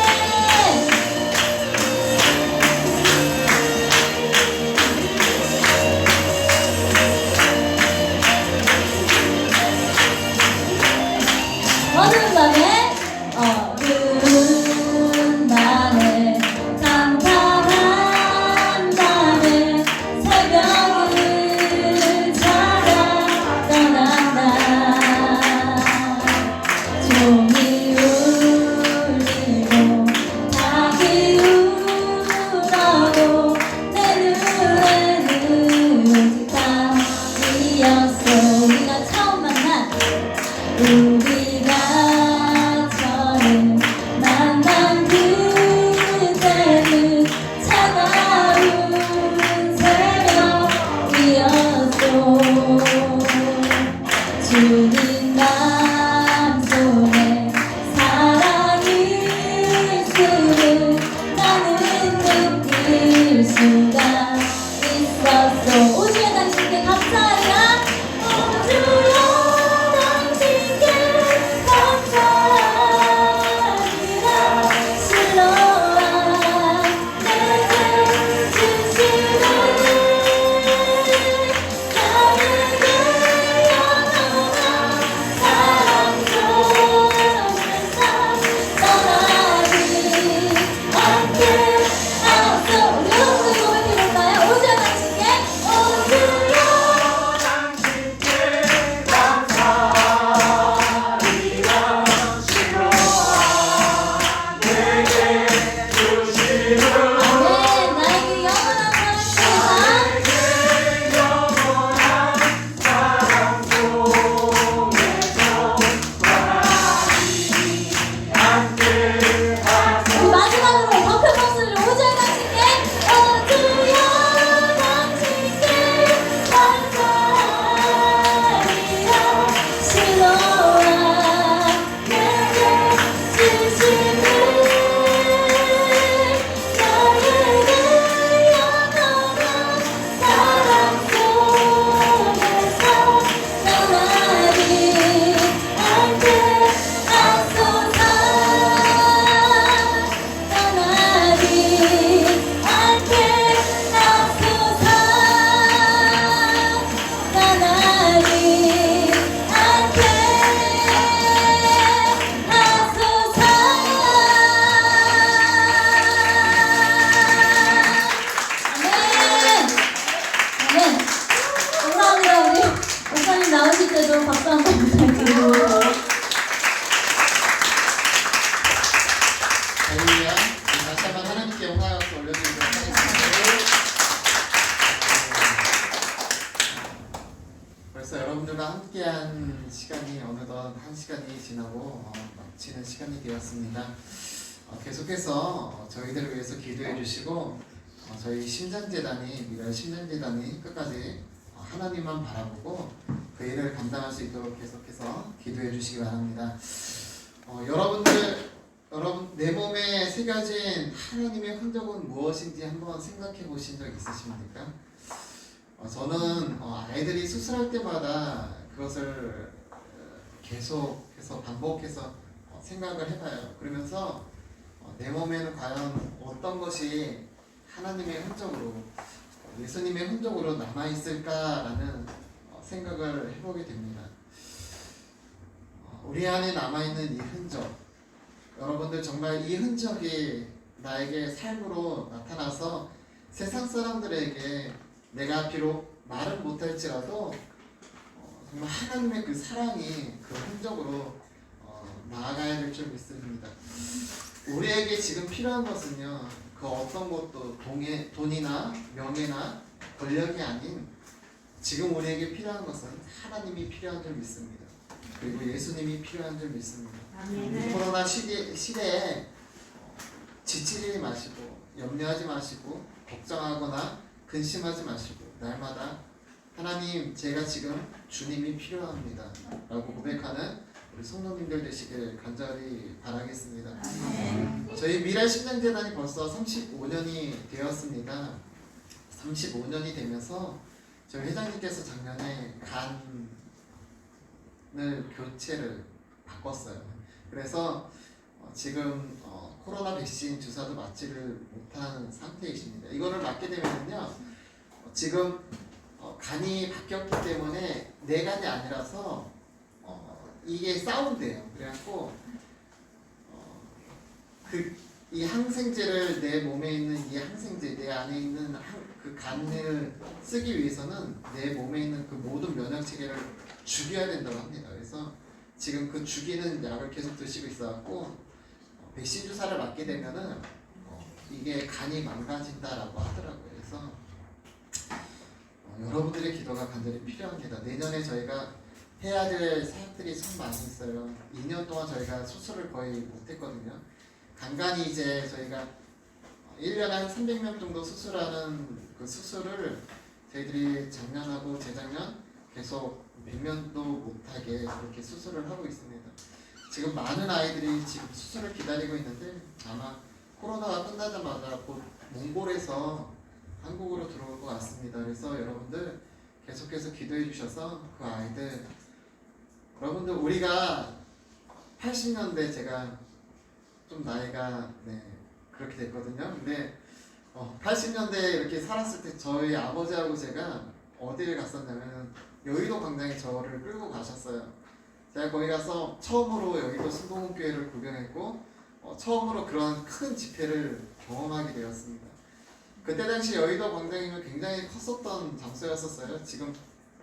할렐루야. 다시 한번 하나님께 영광을 올려드리도록 하겠습니다. 벌써 여러분들과 함께한 시간이 어느덧 한 시간이 지나고 마치는 시간이 되었습니다. 계속해서 저희들을 위해서 기도해 주시고 저희 심장재단이 미랄 심장재단이 끝까지 하나님만 바라보고 그 일을 감당할 수 있도록 계속해서 기도해 주시기 바랍니다. 여러분 내 몸에 새겨진 하나님의 흔적은 무엇인지 한번 생각해 보신 적 있으십니까? 저는 아이들이 수술할 때마다 그것을 계속해서 반복해서 생각을 해봐요. 그러면서 내 몸에는 과연 어떤 것이 하나님의 흔적으로 예수님의 흔적으로 남아있을까라는 생각을 해보게 됩니다. 우리 안에 남아있는 이 흔적, 여러분들 정말 이 흔적이 나에게 삶으로 나타나서 세상 사람들에게 내가 비록 말은 못할지라도 정말 하나님의 그 사랑이 그 흔적으로 나아가야 될 줄 믿습니다. 우리에게 지금 필요한 것은요, 그 어떤 것도 돈이나 명예나 권력이 아닌 지금 우리에게 필요한 것은 하나님이 필요한 줄 믿습니다. 그리고 예수님이 필요한 줄 믿습니다. 코로나 시대에 지치지 마시고 염려하지 마시고 걱정하거나 근심하지 마시고 날마다 하나님 제가 지금 주님이 필요합니다 라고 고백하는 우리 성도님들 되시길 간절히 바라겠습니다. 저희 미랄 심장재단이 벌써 35년이 되었습니다. 35년이 되면서 저희 회장님께서 작년에 간을 교체를 바꿨어요. 그래서 지금 코로나 백신 주사도 맞지를 못하는 상태이십니다. 이거를 맞게 되면요, 지금 간이 바뀌었기 때문에 내 간이 아니라서 이게 싸운대요. 그래갖고 이 항생제를 내 몸에 있는 이 항생제, 내 안에 있는 그 간을 쓰기 위해서는 내 몸에 있는 그 모든 면역 체계를 죽여야 된다고 합니다. 그래서 지금 그 죽이는 약을 계속 드시고 있어갖고 백신 주사를 맞게 되면은 이게 간이 망가진다라고 하더라고요. 그래서 여러분들의 기도가 간절히 필요합니다. 내년에 저희가 해야 될 사역들이 참 많이 있어요. 2년 동안 저희가 수술을 거의 못했거든요. 간간히 이제 저희가 1년에 한 300명 정도 수술하는 그 수술을 저희들이 작년하고 재작년 계속 100명도 못하게 그렇게 수술을 하고 있습니다. 지금 많은 아이들이 지금 수술을 기다리고 있는데 아마 코로나가 끝나자마자 곧 몽골에서 한국으로 들어올 것 같습니다. 그래서 여러분들 계속해서 기도해 주셔서 그 아이들, 여러분들 우리가 80년대 제가 좀 나이가 그렇게 됐거든요. 근데 80년대에 이렇게 살았을 때 저희 아버지하고 제가 어디를 갔었냐면 여의도 광장에 저를 끌고 가셨어요. 제가 거기 가서 처음으로 여의도 순복음교회를 구경했고 처음으로 그런 큰 집회를 경험하게 되었습니다. 그때 당시 여의도 광장이면 굉장히 컸었던 장소였었어요. 지금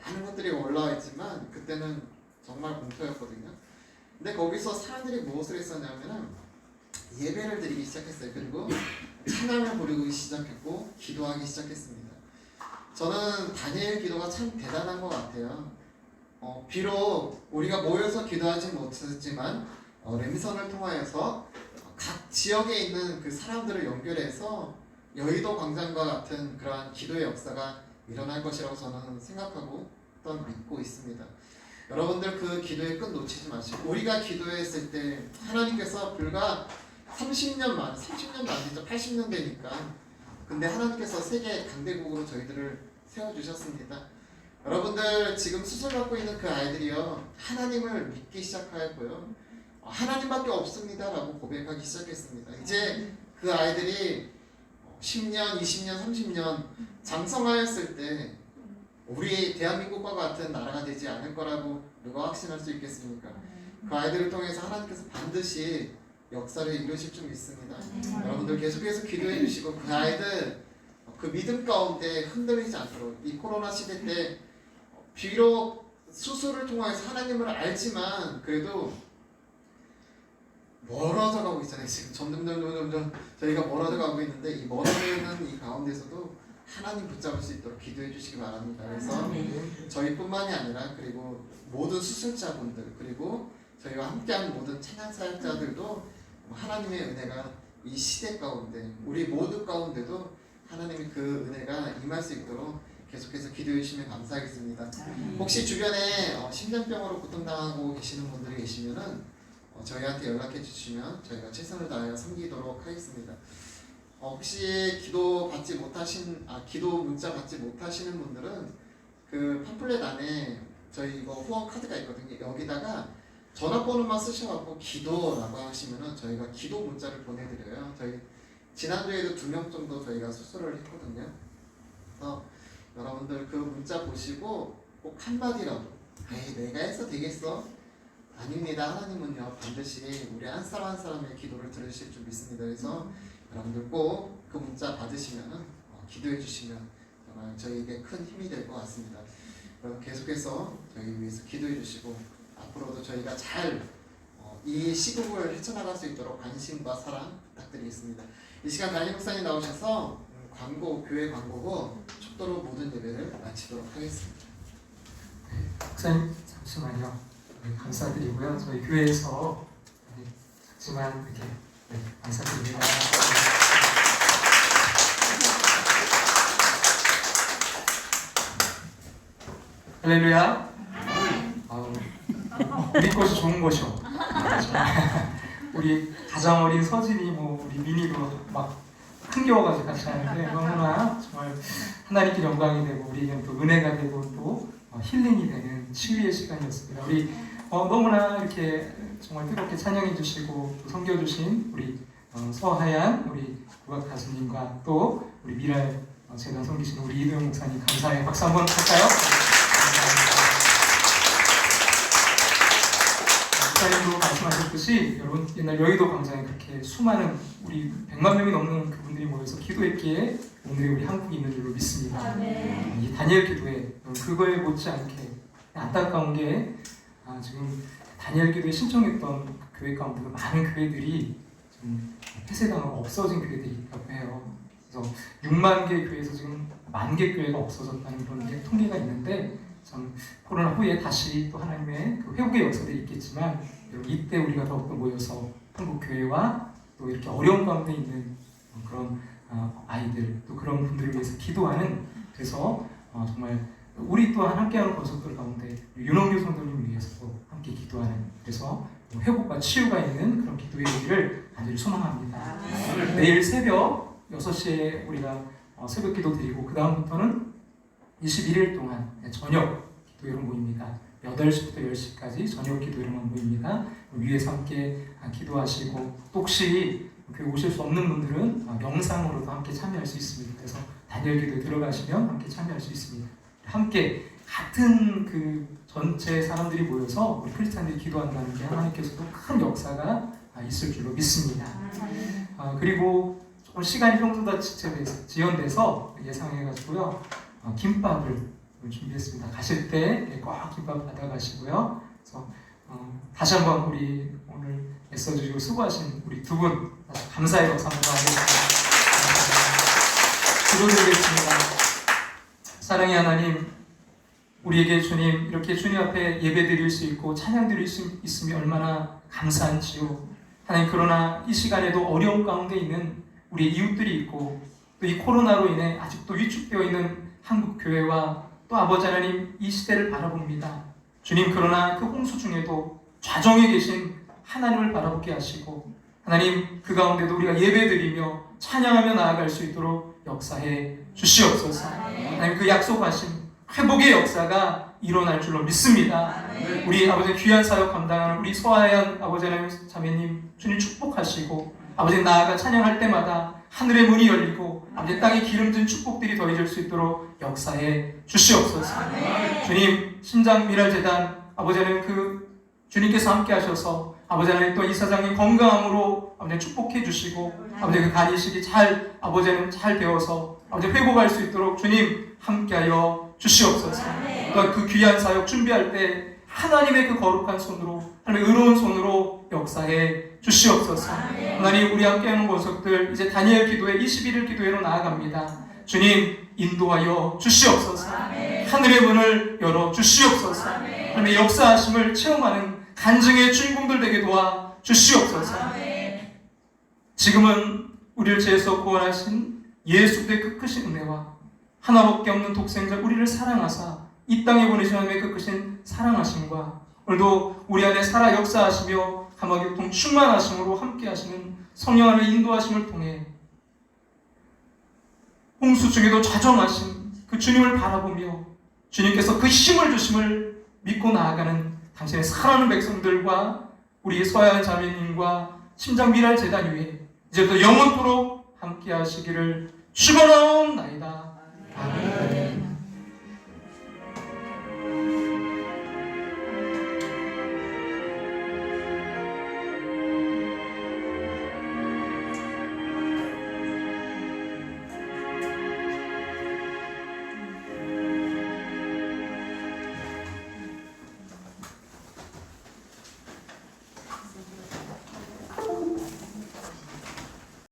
많은 것들이 올라와 있지만 그때는 정말 공터였거든요. 근데 거기서 사람들이 무엇을 했었냐면은 예배를 드리기 시작했어요. 그리고 찬양을 부르기 시작했고 기도하기 시작했습니다. 저는 다니엘 기도가 참 대단한 것 같아요. 비록 우리가 모여서 기도하지 못했지만 램선을 통하여서 각 지역에 있는 그 사람들을 연결해서 여의도 광장과 같은 그러한 기도의 역사가 일어날 것이라고 저는 생각하고 또 믿고 있습니다. 여러분들 그 기도의 끈 놓치지 마시고 우리가 기도했을 때 하나님께서 불과 30년도 아니죠. 80년 되니까. 근데 하나님께서 세계 강대국으로 저희들을 세워주셨습니다. 여러분들 지금 수술받고 있는 그 아이들이요, 하나님을 믿기 시작하였고요, 하나님밖에 없습니다 라고 고백하기 시작했습니다. 이제 그 아이들이 10년, 20년, 30년 장성하였을 때 우리 대한민국과 같은 나라가 되지 않을 거라고 누가 확신할 수 있겠습니까? 그 아이들을 통해서 하나님께서 반드시 역사를 이루실 줄 믿습니다. 여러분들 계속해서 기도해 주시고 그 아이들 그 믿음 가운데 흔들리지 않도록, 이 코로나 시대 때 비록 수술을 통해서 하나님을 알지만 그래도 멀어져 가고 있잖아요. 지금 점점 저희가 멀어져 가고 있는데 이 멀어지는 이 가운데서도 하나님 붙잡을 수 있도록 기도해 주시기 바랍니다. 그래서 저희뿐만이 아니라 그리고 모든 수술자분들 그리고 저희와 함께하는 모든 찬양 사역자들도 하나님의 은혜가 이 시대 가운데 우리 모두 가운데도 하나님의 그 은혜가 임할 수 있도록 계속해서 기도해 주시면 감사하겠습니다. 혹시 주변에 심장병으로 고통당하고 계시는 분들이 계시면은 저희한테 연락해 주시면 저희가 최선을 다하여 섬기도록 하겠습니다. 혹시 기도 문자 받지 못하시는 분들은 그 팜플렛 안에 저희 이거 후원 카드가 있거든요. 여기다가 전화번호만 쓰셔갖고 기도라고 하시면은 저희가 기도 문자를 보내드려요. 저희 지난주에도 2명 정도 저희가 수술을 했거든요. 그래서 여러분들 그 문자 보시고 꼭 한마디라도 에이 내가 해서 되겠어? 아닙니다. 하나님은요 반드시 우리 한 사람 한 사람의 기도를 들으실 줄 믿습니다. 그래서 여러분들 꼭 그 문자 받으시면은 기도해 주시면 정말 저희에게 큰 힘이 될 것 같습니다. 그럼 계속해서 저희 위해서 기도해 주시고 앞으로도 저희가 잘 이 시국을 헤쳐나갈 수 있도록 관심과 사랑 부탁드리겠습니다. 이 시간 담임 목사님 나오셔서 교회 광고고 촉도로 모든 예배를 마치도록 하겠습니다. 목사님 잠시만요. 네, 감사드리고요. 저희 교회에서 작지만 이렇게 감사드립니다. 할렐루야. 우리 것이 좋은 것이요. 우리 가장 어린 서진이 우리 미니도 막 흥겨워가지고 같이 하는데 너무나 정말 하나님께 영광이 되고 우리에게는 또 은혜가 되고 또 힐링이 되는 치유의 시간이었습니다. 우리 너무나 이렇게 정말 뜨겁게 찬양해 주시고 또 섬겨주신 우리 서하얀 우리 국악 가수님과 또 우리 미랄 재단 섬기신 우리 이도영 목사님 감사의 박수 한번 할까요? 목사님도 말씀하셨듯이 여러분 옛날 여의도 광장에 그렇게 수많은 우리 100만 명이 넘는 그분들이 모여서 기도했기에 오늘 우리 한국이 있는 줄로 믿습니다. 이 다니엘 기도에 그거에 못지않게 안타까운 게 지금 다니엘 기도에 신청했던 교회 가운데도 많은 교회들이 좀 폐쇄당하고 없어진 교회들이 있다고 해요. 그래서 6만 개 교회에서 지금 10,000개 교회가 없어졌다는 그런 게 통계가 있는데 참 코로나 후에 다시 또 하나님의 그 회복의 역사들이 있겠지만 이때 우리가 더욱더 모여서 한국 교회와 또 이렇게 어려운 가운데 있는 그런 아이들 또 그런 분들을 위해서 기도하는 그래서 정말 우리 또한 함께하는 권속들 가운데 윤홍규 성도님 위해서도 함께 기도하는 그래서 회복과 치유가 있는 그런 기도의 일을 간절히 소망합니다. 내일 새벽 6시에 우리가 새벽 기도 드리고 그 다음부터는 21일 동안 저녁 기도회로 모입니다. 8시부터 10시까지 저녁 기도회로만 모입니다. 위에서 함께 기도하시고 또 혹시 교회 오실 수 없는 분들은 영상으로도 함께 참여할 수 있습니다. 그래서 다니엘 기도에 들어가시면 함께 참여할 수 있습니다. 함께 같은 그 전체 사람들이 모여서 우리 크리스찬들이 기도한다는 게 하나님께서도 큰 역사가 있을 줄로 믿습니다. 그리고 조금 시간이 평소보다 지연돼서 예상해가지고요. 김밥을 준비했습니다. 가실 때 꼭 김밥 받아가시고요. 그래서 다시 한번 우리 오늘 애써주시고 수고하신 우리 두 분 감사의 박수 한번 하겠습니다. 기도드리겠습니다. 사랑의 하나님, 우리에게 주님 이렇게 주님 앞에 예배드릴 수 있고 찬양드릴 수 있으면 얼마나 감사한지요. 하나님 그러나 이 시간에도 어려운 가운데 있는 우리 이웃들이 있고 또 이 코로나로 인해 아직도 위축되어 있는 한국 교회와 또 아버지 하나님 이 시대를 바라봅니다. 주님 그러나 그 홍수 중에도 좌정에 계신 하나님을 바라보게 하시고 하나님 그 가운데도 우리가 예배드리며 찬양하며 나아갈 수 있도록 역사해 주시옵소서. 하나님 그 약속하신 회복의 역사가 일어날 줄로 믿습니다. 우리 아버지 귀한 사역 감당하는 우리 서하얀 아버지 하나님 자매님 주님 축복하시고 아버지 나아가 찬양할 때마다 하늘의 문이 열리고 아버지 땅에 기름진 축복들이 더해질 수 있도록 역사해 주시옵소서. 주님 신장 미랄재단 아버지 하나님 그 주님께서 함께 하셔서 아버지 하나님 또 이사장님 건강함으로 아버지 축복해 주시고 아버지 그 간이식이 잘 아버지 하나님 잘 되어서 아버지 회복할 수 있도록 주님 함께하여 주시옵소서. 또 그 귀한 사역 준비할 때 하나님의 그 거룩한 손으로 하나님의 의로운 손으로 역사해 주시옵소서. 하나님, 우리 함께하는 권속들 이제 다니엘 기도회 21일 기도회로 나아갑니다. 주님, 인도하여 주시옵소서. 하늘의 문을 열어 주시옵소서. 하나님의 역사하심을 체험하는 간증의 주인공들 되게 도와 주시옵소서. 지금은 우리를 죄에서 구원하신 예수 그리스도의 그 크신 은혜와 하나밖에 없는 독생자 우리를 사랑하사 이 땅에 보내신 하나님의 그 크신 사랑하심과 오늘도 우리 안에 살아 역사하시며 감화교통 충만하심으로 함께하시는 성령 안의 인도하심을 통해 홍수 중에도 좌정하신 그 주님을 바라보며 주님께서 그 힘을 주심을 믿고 나아가는 당신의 사랑하는 백성들과 우리 서야한 자매님과 심장 미랄 재단 위에 이제부터 영원토록 함께하시기를 축원하옵나이다. 아멘.